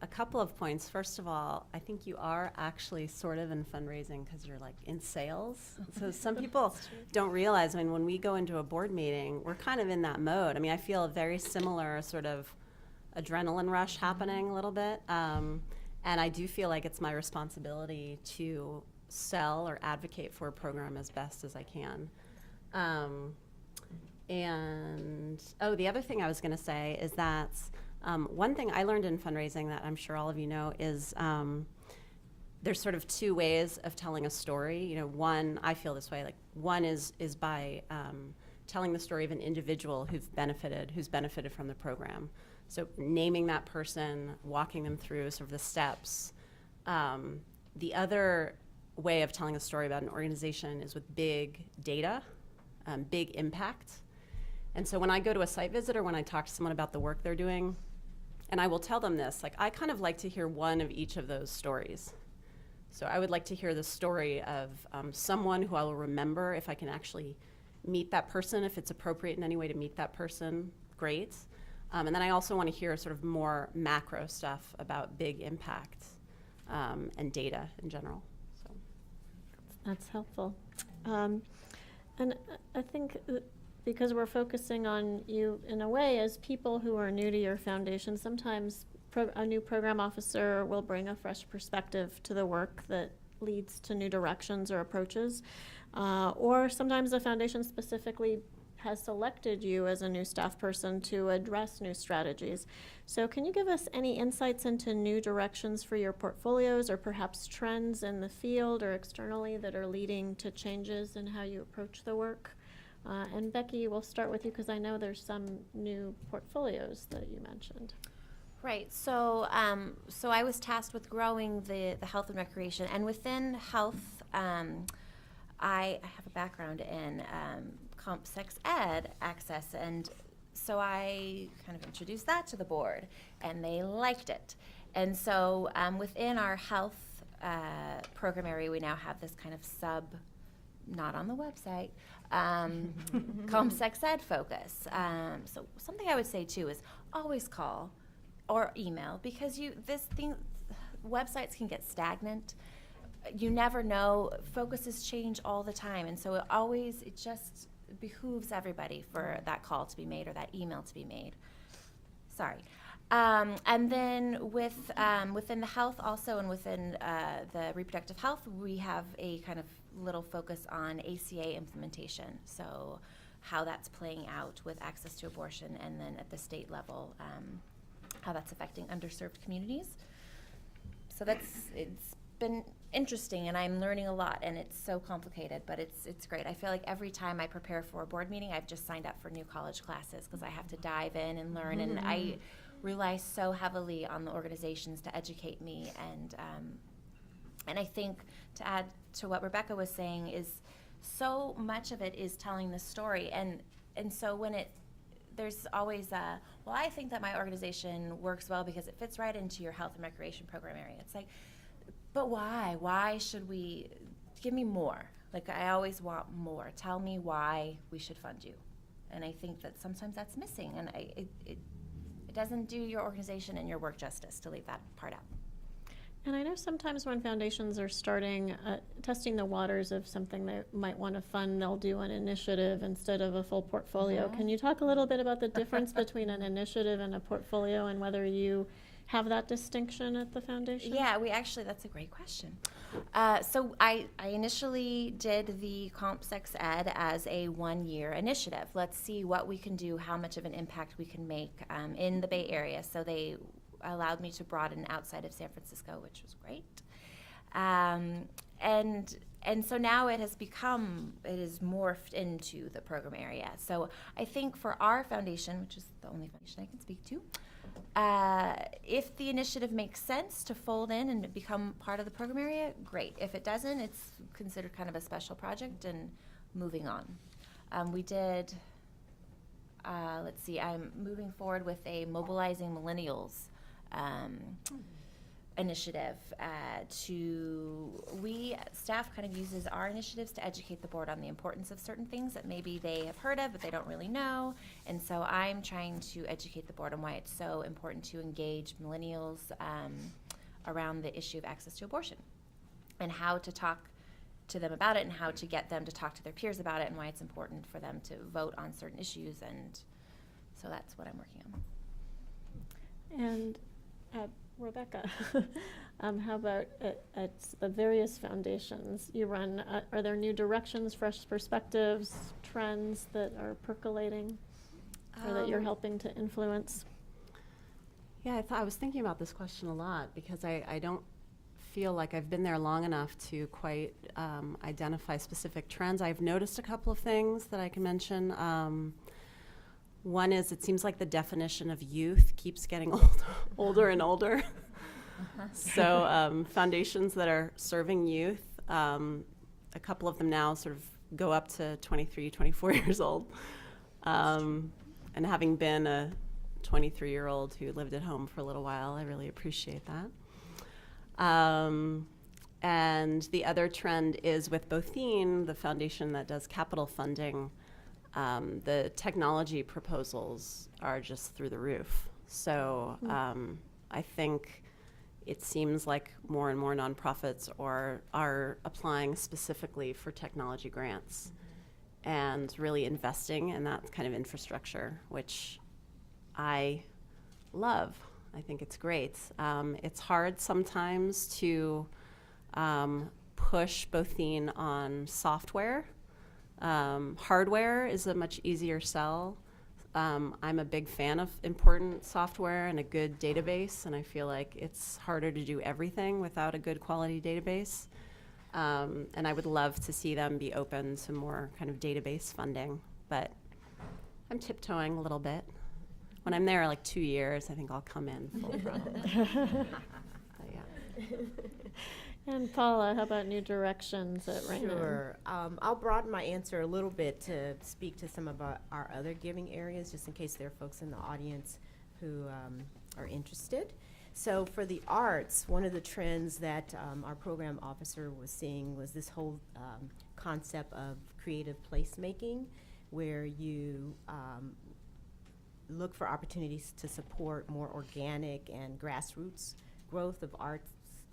A couple of points. First of all, I think you are actually sort of in fundraising because you're like in sales. So some people don't realize, I mean, when we go into a board meeting, we're kind of in that mode. I mean, I feel a very similar sort of adrenaline rush happening a little bit. And I do feel like it's my responsibility to sell or advocate for a program as best as I can. The other thing I was going to say is that one thing I learned in fundraising that I'm sure all of you know is there's sort of two ways of telling a story. You know, one, I feel this way, like one is by telling the story of an individual who's benefited from the program. So naming that person, walking them through sort of the steps. The other way of telling a story about an organization is with big data, big impact. And so when I go to a site visit or when I talk to someone about the work they're doing, and I will tell them this, like I kind of like to hear one of each of those stories. So I would like to hear the story of someone who I will remember if I can actually meet that person, if it's appropriate in any way to meet that person, great. And then I also want to hear sort of more macro stuff about big impact and data in general. So
That's helpful. And I think because we're focusing on you in a way as people who are new to your foundation, sometimes a new program officer will bring a fresh perspective to the work that leads to new directions or approaches. Or sometimes the foundation specifically has selected you as a new staff person to address new strategies. So can you give us any insights into new directions for your portfolios or perhaps trends in the field or externally that are leading to changes in how you approach the work? And Becky, we'll start with you because I know there's some new portfolios that you mentioned.
Right. So, so I was tasked with growing the health and recreation, and within health, I have a background in comp sex ed access, and so I kind of introduced that to the board, and they liked it. And so within our health program area, we now have this kind of not on the website, comp sex ed focus. So something I would say too is always call or email, because websites can get stagnant. You never know, focuses change all the time, and so it just behooves everybody for that call to be made or that email to be made. Sorry. And then within the health also, and within the reproductive health, we have a kind of little focus on ACA implementation. So how that's playing out with access to abortion, and then at the state level, how that's affecting underserved communities. So it's been interesting, and I'm learning a lot, and it's so complicated, but it's great. I feel like every time I prepare for a board meeting, I've just signed up for new college classes because I have to dive in and learn, and I rely so heavily on the organizations to educate me, and I think to add to what Rebecca was saying is so much of it is telling the story, and so when there's always well, I think that my organization works well because it fits right into your health and recreation program area. It's like, but why? Why should we? Give me more. Like, I always want more. Tell me why we should fund you. And I think that sometimes that's missing, and it doesn't do your organization and your work justice to leave that part out.
And I know sometimes when foundations are starting, testing the waters of something they might want to fund, they'll do an initiative instead of a full portfolio. Can you talk a little bit about the difference between an initiative and a portfolio, and whether you have that distinction at the foundation?
Yeah, that's a great question. So I initially did the CompSex Ed as a 1-year initiative. Let's see what we can do, how much of an impact we can make in the Bay Area. So they allowed me to broaden outside of San Francisco, which was great. And so now it has morphed into the program area. So I think for our foundation, which is the only foundation I can speak to, if the initiative makes sense to fold in and become part of the program area, great. If it doesn't, it's considered kind of a special project and moving on. We did, let's see, I'm moving forward with a Mobilizing Millennials initiative staff kind of uses our initiatives to educate the board on the importance of certain things that maybe they have heard of but they don't really know, and so I'm trying to educate the board on why it's so important to engage millennials around the issue of access to abortion and how to talk to them about it and how to get them to talk to their peers about it and why it's important for them to vote on certain issues, and so that's what I'm working on.
And Rebecca, how about at the various foundations you run? Are there new directions, fresh perspectives, trends that are percolating or that you're helping to influence?
Yeah, I was thinking about this question a lot because I don't feel like I've been there long enough to quite identify specific trends. I've noticed a couple of things that I can mention. One is it seems like the definition of youth keeps getting older and older. So foundations that are serving youth, a couple of them now sort of go up to 23, 24 years old. And having been a 23-year-old who lived at home for a little while, I really appreciate that. And the other trend is with Bothine, the foundation that does capital funding. The technology proposals are just through the roof. So I think it seems like more and more nonprofits are applying specifically for technology grants and really investing in that kind of infrastructure, which I love. I think it's great. It's hard sometimes to push Bothine on software. Hardware is a much easier sell. I'm a big fan of important software and a good database, and I feel like it's harder to do everything without a good quality database. And I would love to see them be open to more kind of database funding, but I'm tiptoeing a little bit. When I'm there like 2 years, I think I'll come in full throttle. Yeah.
And Paula, how about new directions at Rainin?
Sure. I'll broaden my answer a little bit to speak to some of our other giving areas, just in case there are folks in the audience who are interested. So for the arts, one of the trends that our program officer was seeing was this whole concept of creative placemaking, where you look for opportunities to support more organic and grassroots growth of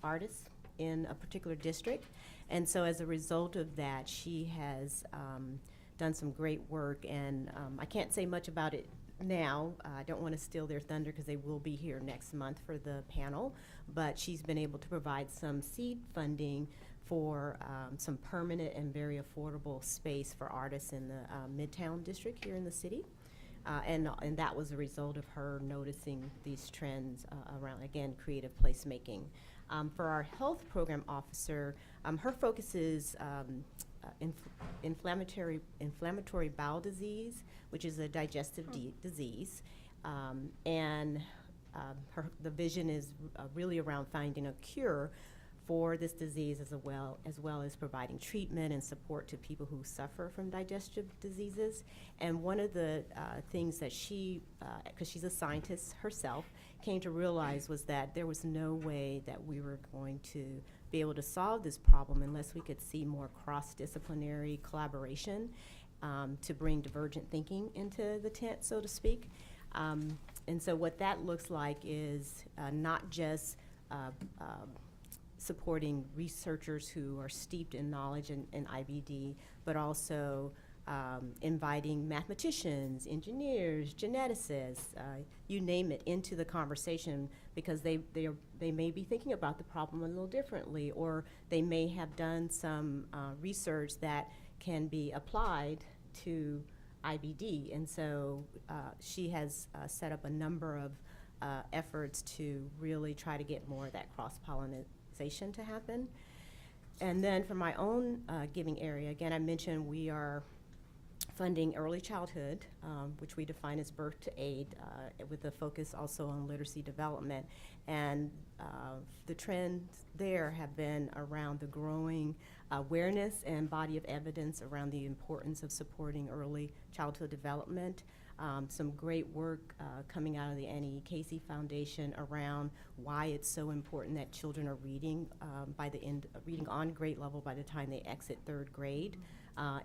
artists in a particular district. And so as a result of that, she has done some great work, and I can't say much about it now. I don't want to steal their thunder because they will be here next month for the panel, but she's been able to provide some seed funding for some permanent and very affordable space for artists in the Midtown district here in the city. And that was a result of her noticing these trends around, again, creative placemaking. For our health program officer, her focus is inflammatory bowel disease, which is a digestive disease. And the vision is really around finding a cure for this disease as well as providing treatment and support to people who suffer from digestive diseases. And one of the things that she, because she's a scientist herself, came to realize was that there was no way that we were going to be able to solve this problem unless we could see more cross-disciplinary collaboration to bring divergent thinking into the tent, so to speak. And so what that looks like is not just supporting researchers who are steeped in knowledge in IBD, but also inviting mathematicians, engineers, geneticists, you name it, into the conversation, because they may be thinking about the problem a little differently, or they may have done some research that can be applied to IBD. And so she has set up a number of efforts to really try to get more of that cross-pollination to happen. And then for my own giving area, again, I mentioned we are funding early childhood, which we define as birth to aid, with a focus also on literacy development. And the trends there have been around the growing awareness and body of evidence around the importance of supporting early childhood development. Some great work coming out of the Annie Casey Foundation around why it's so important that children are reading reading on grade level by the time they exit third grade,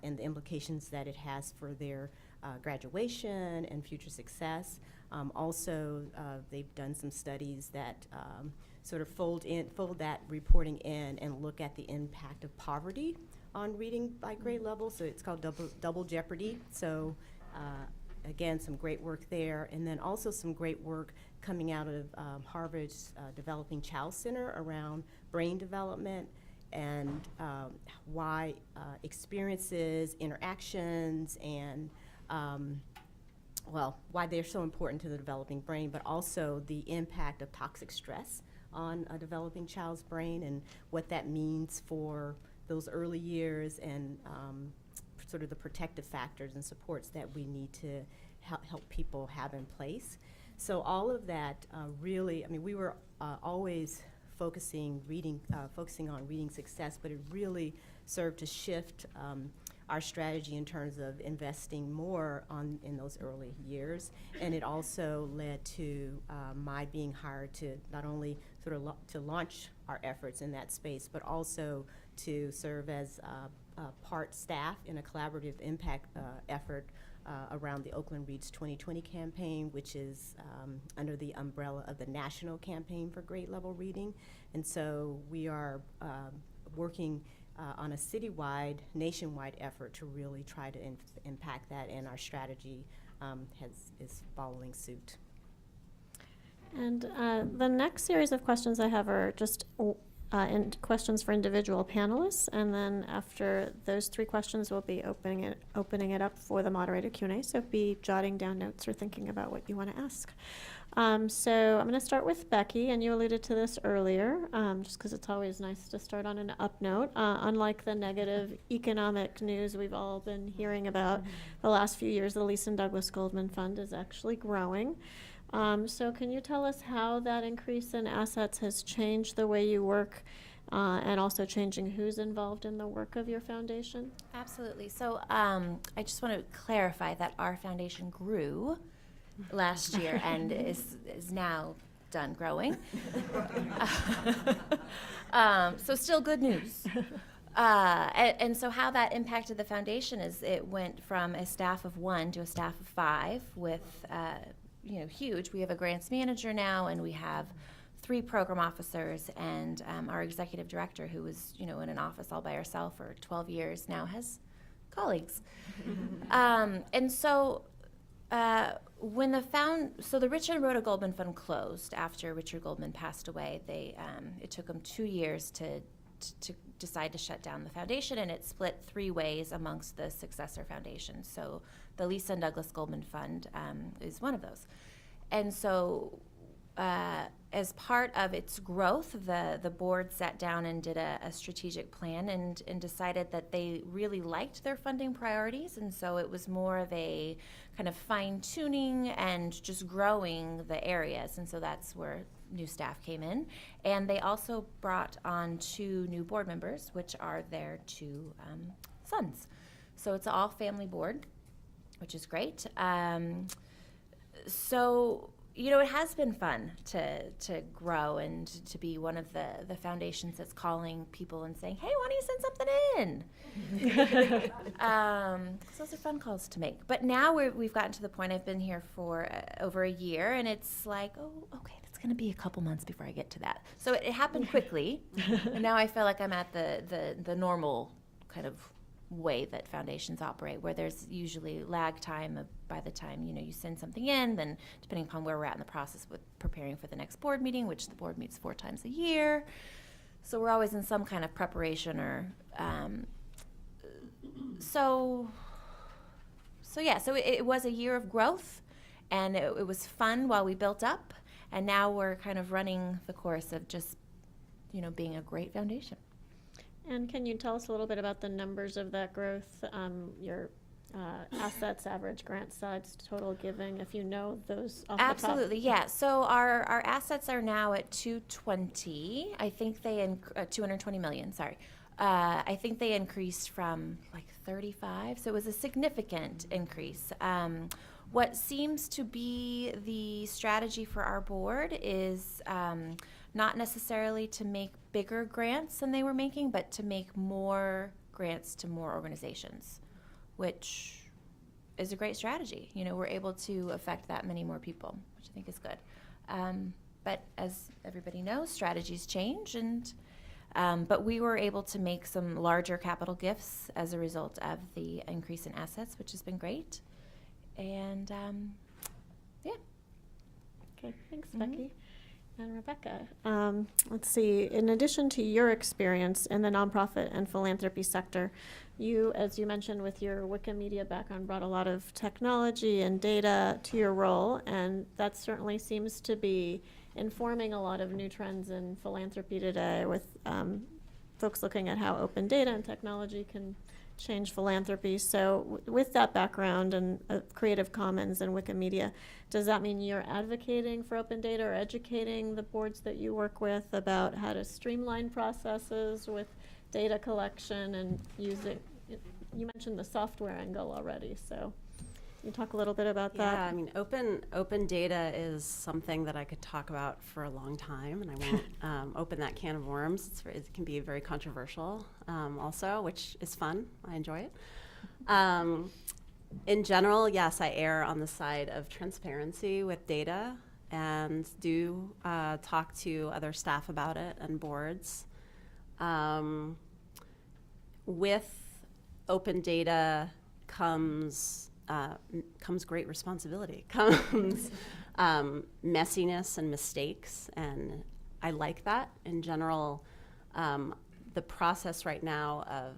and the implications that it has for their graduation and future success. Also, they've done some studies that sort of fold that reporting in and look at the impact of poverty on reading by grade level. So it's called double jeopardy. So again, some great work there. And then also some great work coming out of Harvard's Developing Child Center around brain development and why experiences, interactions, and why they're so important to the developing brain, but also the impact of toxic stress on a developing child's brain and what that means for those early years, and sort of the protective factors and supports that we need to help people have in place. So all of that really, I mean, we were always focusing on reading success, but it really served to shift our strategy in terms of investing more in those early years. And it also led to my being hired to not only sort of to launch our efforts in that space, but also to serve as part staff in a collaborative impact effort around the Oakland Reads 2020 campaign, which is under the umbrella of the National Campaign for Grade Level Reading. And so we are working on a citywide, nationwide effort to really try to impact that, and our strategy is following suit.
And the next series of questions I have are just questions for individual panelists, and then after those three questions, we'll be opening it up for the moderated Q&A. So be jotting down notes or thinking about what you want to ask. So I'm going to start with Becky, and you alluded to this earlier, just because it's always nice to start on an up note. Unlike the negative economic news we've all been hearing about the last few years, the Lisa and Douglas Goldman Fund is actually growing. So can you tell us how that increase in assets has changed the way you work, and also changing who's involved in the work of your foundation?
Absolutely. So I just want to clarify that our foundation grew last year and is now done growing. So still good news. And so how that impacted the foundation is it went from a staff of 1 to a staff of 5 with huge. We have a grants manager now, and we have 3 program officers, and our executive director, who was in an office all by herself for 12 years, now has colleagues. And so when the Richard and Rhoda Goldman Fund closed after Richard Goldman passed away, it took them 2 years to decide to shut down the foundation, and it split 3 ways amongst the successor foundations. So the Lisa and Douglas Goldman Fund is one of those. And so as part of its growth, the board sat down and did a strategic plan and decided that they really liked their funding priorities, and so it was more of a kind of fine-tuning and just growing the areas, and so that's where new staff came in. And they also brought on 2 new board members, which are their 2 sons. So it's an all-family board, which is great. So it has been fun to grow and to be one of the foundations that's calling people and saying, hey, why don't you send something in? Those are fun calls to make. But now we've gotten to the point, I've been here for over a year, and it's like, oh, okay, that's going to be a couple months before I get to that. So it happened quickly, and now I feel like I'm at the normal kind of way that foundations operate, where there's usually lag time of by the time you send something in, then depending upon where we're at in the process with preparing for the next board meeting, which the board meets 4 times a year. So we're always in some kind of preparation or so it was a year of growth, and it was fun while we built up, and now we're kind of running the course of just being a great foundation.
And can you tell us a little bit about the numbers of that growth, your assets, average grant size, total giving, if you know those off
Absolutely,
the top?
yeah. So our assets are now at 220. I think they 220 million. Sorry, I think they increased from like 35. So it was a significant increase. What seems to be the strategy for our board is not necessarily to make bigger grants than they were making, but to make more grants to more organizations, which is a great strategy. We're able to affect that many more people, which I think is good. But as everybody knows, strategies change, but we were able to make some larger capital gifts as a result of the increase in assets, which has been great. And yeah.
Okay, thanks, Becky. And Rebecca, let's see, in addition to your experience in the nonprofit and philanthropy sector, you, as you mentioned with your Wikimedia background, brought a lot of technology and data to your role, and that certainly seems to be informing a lot of new trends in philanthropy today with folks looking at how open data and technology can change philanthropy. So with that background and Creative Commons and Wikimedia, does that mean you're advocating for open data or educating the boards that you work with about how to streamline processes with data collection and using, you mentioned the software angle already, so can you talk a little bit about that?
Yeah, I mean, open data is something that I could talk about for a long time, and I won't open that can of worms. It can be very controversial also, which is fun. I enjoy it. In general, yes, I err on the side of transparency with data and do talk to other staff about it and boards. With open data comes great responsibility, comes messiness and mistakes, and I like that. In general, the process right now of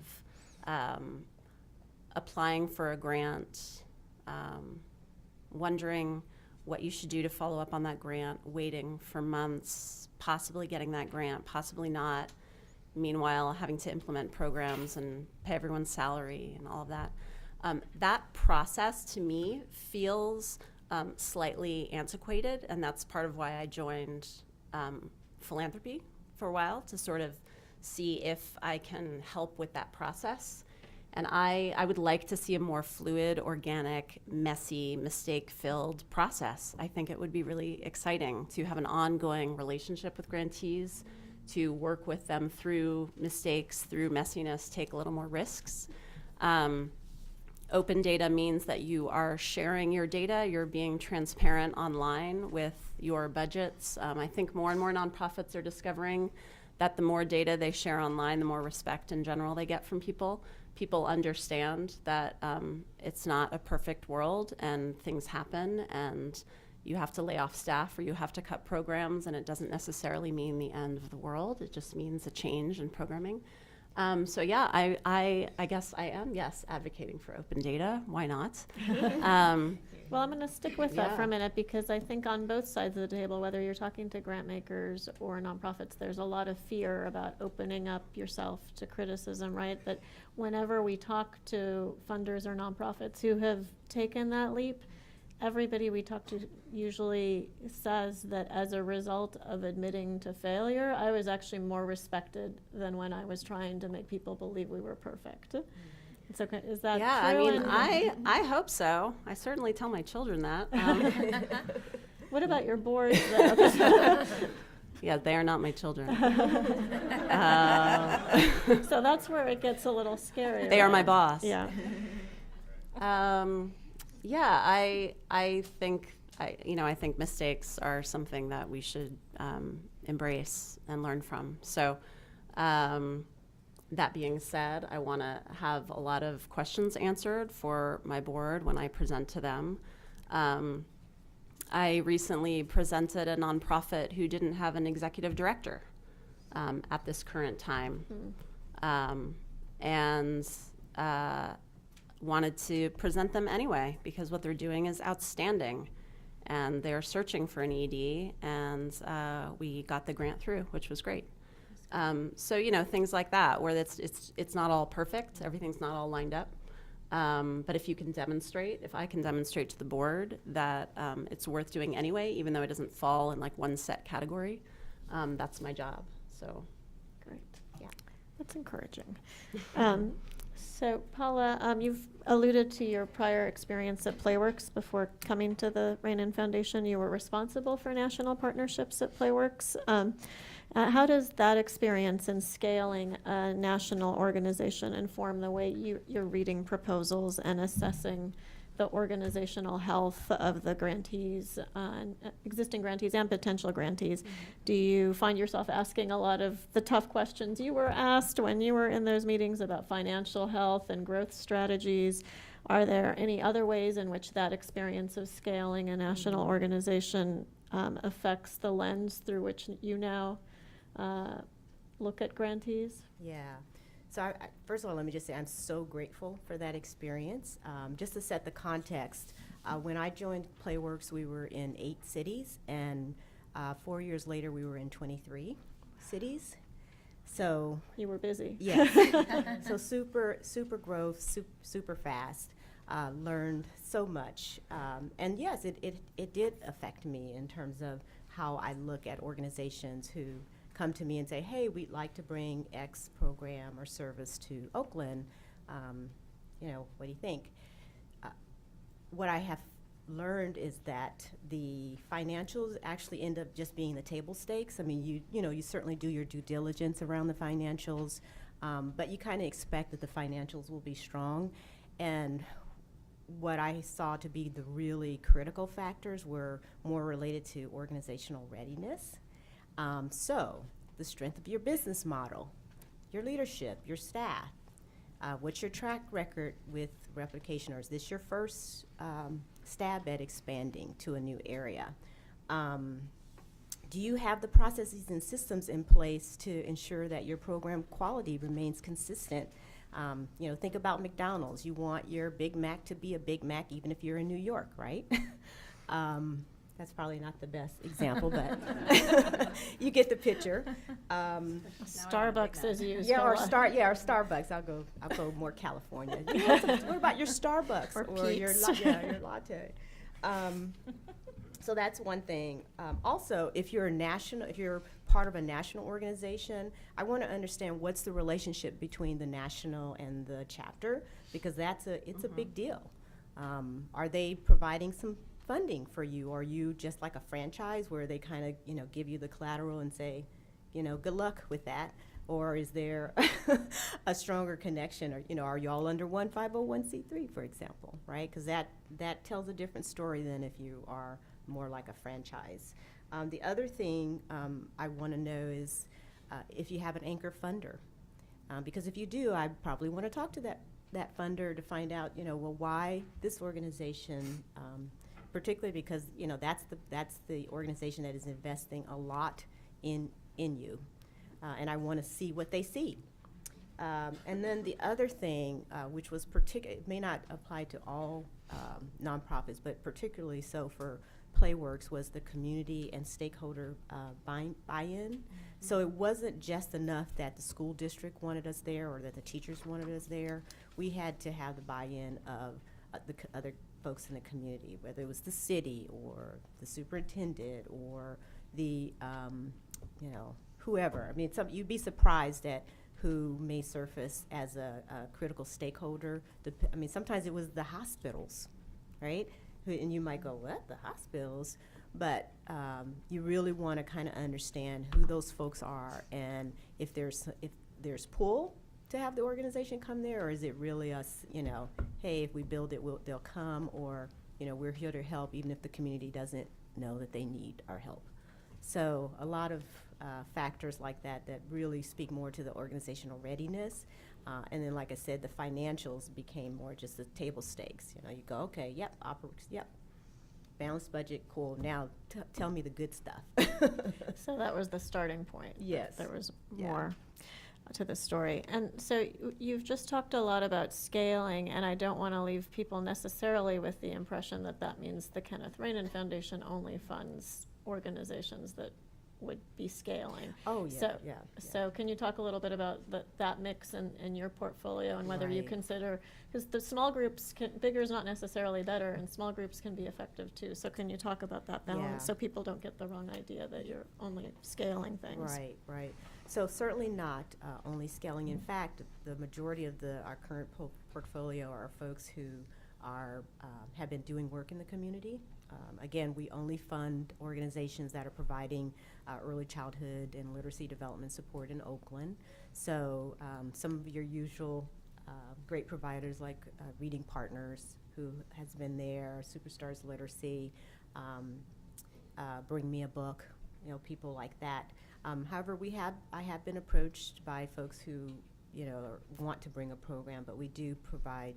applying for a grant, wondering what you should do to follow up on that grant, waiting for months, possibly getting that grant, possibly not, meanwhile having to implement programs and pay everyone's salary and all of that. That process to me feels slightly antiquated, and that's part of why I joined philanthropy for a while, to sort of see if I can help with that process. And I would like to see a more fluid, organic, messy, mistake-filled process. I think it would be really exciting to have an ongoing relationship with grantees, to work with them through mistakes, through messiness, take a little more risks. Open data means that you are sharing your data, you're being transparent online with your budgets. I think more and more nonprofits are discovering that the more data they share online, the more respect in general they get from people. People understand that it's not a perfect world and things happen and you have to lay off staff or you have to cut programs, and it doesn't necessarily mean the end of the world. It just means a change in programming. So yeah, I guess I am, yes, advocating for open data. Why not?
Well, I'm going to stick with that for a minute, because I think on both sides of the table, whether you're talking to grant makers or nonprofits, there's a lot of fear about opening up yourself to criticism, right? That whenever we talk to funders or nonprofits who have taken that leap, everybody we talk to usually says that as a result of admitting to failure, I was actually more respected than when I was trying to make people believe we were perfect. It's okay. Is that
yeah,
true?
I mean, I hope so. I certainly tell my children that.
What about your boards?
Yeah, they are not my children.
So that's where it gets a little scary.
They are
right?
my boss.
Yeah.
Yeah, I think I think mistakes are something that we should embrace and learn from. So That being said, I want to have a lot of questions answered for my board when I present to them. I recently presented a nonprofit who didn't have an executive director at this current time, and wanted to present them anyway because what they're doing is outstanding, and they're searching for an ED, and we got the grant through, which was great. So things like that where it's not all perfect, everything's not all lined up. But if I can demonstrate to the board that it's worth doing anyway, even though it doesn't fall in like one set category, that's my job. So,
Great.
Yeah.
That's encouraging. So Paula, you've alluded to your prior experience at Playworks before coming to the Rainin Foundation. You were responsible for national partnerships at Playworks. How does that experience in scaling a national organization inform the way you're reading proposals and assessing the organizational health of the grantees, existing grantees and potential grantees? Mm-hmm. Do you find yourself asking a lot of the tough questions you were asked when you were in those meetings about financial health and growth strategies? Are there any other ways in which that experience of scaling a national mm-hmm. organization affects the lens through which you now look at grantees?
Yeah. So first of all, let me just say I'm so grateful for that experience. Just to set the context, when I joined Playworks, we were in 8 cities, and 4 years later, we were in 23 cities. So
you were busy.
Yes. So super growth, super fast. Learned so much, and yes, it did affect me in terms of how I look at organizations who come to me and say, hey, we'd like to bring X program or service to Oakland. What do you think? What I have learned is that the financials actually end up just being the table stakes. I mean, you certainly do your due diligence around the financials, but you kind of expect that the financials will be strong. And what I saw to be the really critical factors were more related to organizational readiness. So the strength of your business model, your leadership, your staff, what's your track record with replication, or is this your first stab at expanding to a new area? Do you have the processes and systems in place to ensure that your program quality remains consistent? Think about McDonald's. You want your Big Mac to be a Big Mac even if you're in New York, right? That's probably not the best example, but you get the picture.
Starbucks is used.
Yeah, or Starbucks. I'll go more California. What about your Starbucks
or
your latte? So that's one thing. Also, if you're part of a national organization, I want to understand what's the relationship between the national and the chapter, because it's a big deal. Are they providing some funding for you? Are you just like a franchise where they kind of give you the collateral and say, good luck with that? Or is there a stronger connection? Or are you all under one 501c3, for example, right? Because that tells a different story than if you are more like a franchise. The other thing I want to know is if you have an anchor funder, because if you do, I probably want to talk to that funder to find out, why this organization. Particularly because that's the organization that is investing a lot in you, and I want to see what they see. And then the other thing, which was it may not apply to all nonprofits, but particularly so for Playworks, was the community and stakeholder buy-in. Mm-hmm. So it wasn't just enough that the school district wanted us there or that the teachers wanted us there. We had to have the buy-in of the other folks in the community, whether it was the city or the superintendent or the, whoever. I mean, you'd be surprised at who may surface as a critical stakeholder. Sometimes it was the hospitals, right? And you might go, what, the hospitals? But you really want to kind of understand who those folks are, and if there's pull to have the organization come there, or is it really us, hey, if we build it, they'll come, or, we're here to help even if the community doesn't know that they need our help. So a lot of factors like that that really speak more to the organizational readiness. And then, like I said, the financials became more just the table stakes. You go, okay, yep, yep, balanced budget, cool. Now tell me the good stuff.
So that was the starting point.
Yes.
There was
Yeah.
more to the story. And so you've just talked a lot about scaling, and I don't want to leave people necessarily with the impression that that means the Kenneth Rainin Foundation only funds organizations that would be scaling.
Oh, yeah,
So,
yeah.
so can you talk a little bit about that mix in your portfolio and whether you
Right.
consider, because the small groups, bigger is not necessarily better, and small groups can be effective too. So can you talk about that balance
Yeah.
so people don't get the wrong idea that you're only scaling things?
Right, right. So certainly not only scaling. In fact, the majority of our current portfolio are folks who have been doing work in the community. Again, we only fund organizations that are providing early childhood and literacy development support in Oakland. So some of your usual great providers like Reading Partners, who has been there, Superstars Literacy, Bring Me a Book, people like that. However, I have been approached by folks who, want to bring a program, but we do provide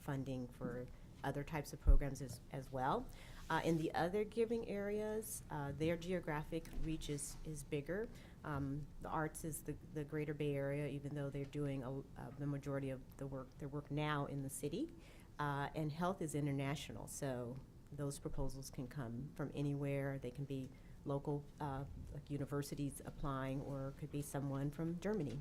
funding for other types of programs as well. In the other giving areas, their geographic reach is bigger. The arts is the Greater Bay Area, even though they're doing the majority of their work now in the city. And health is international, so those proposals can come from anywhere. They can be local, like universities applying, or could be someone from Germany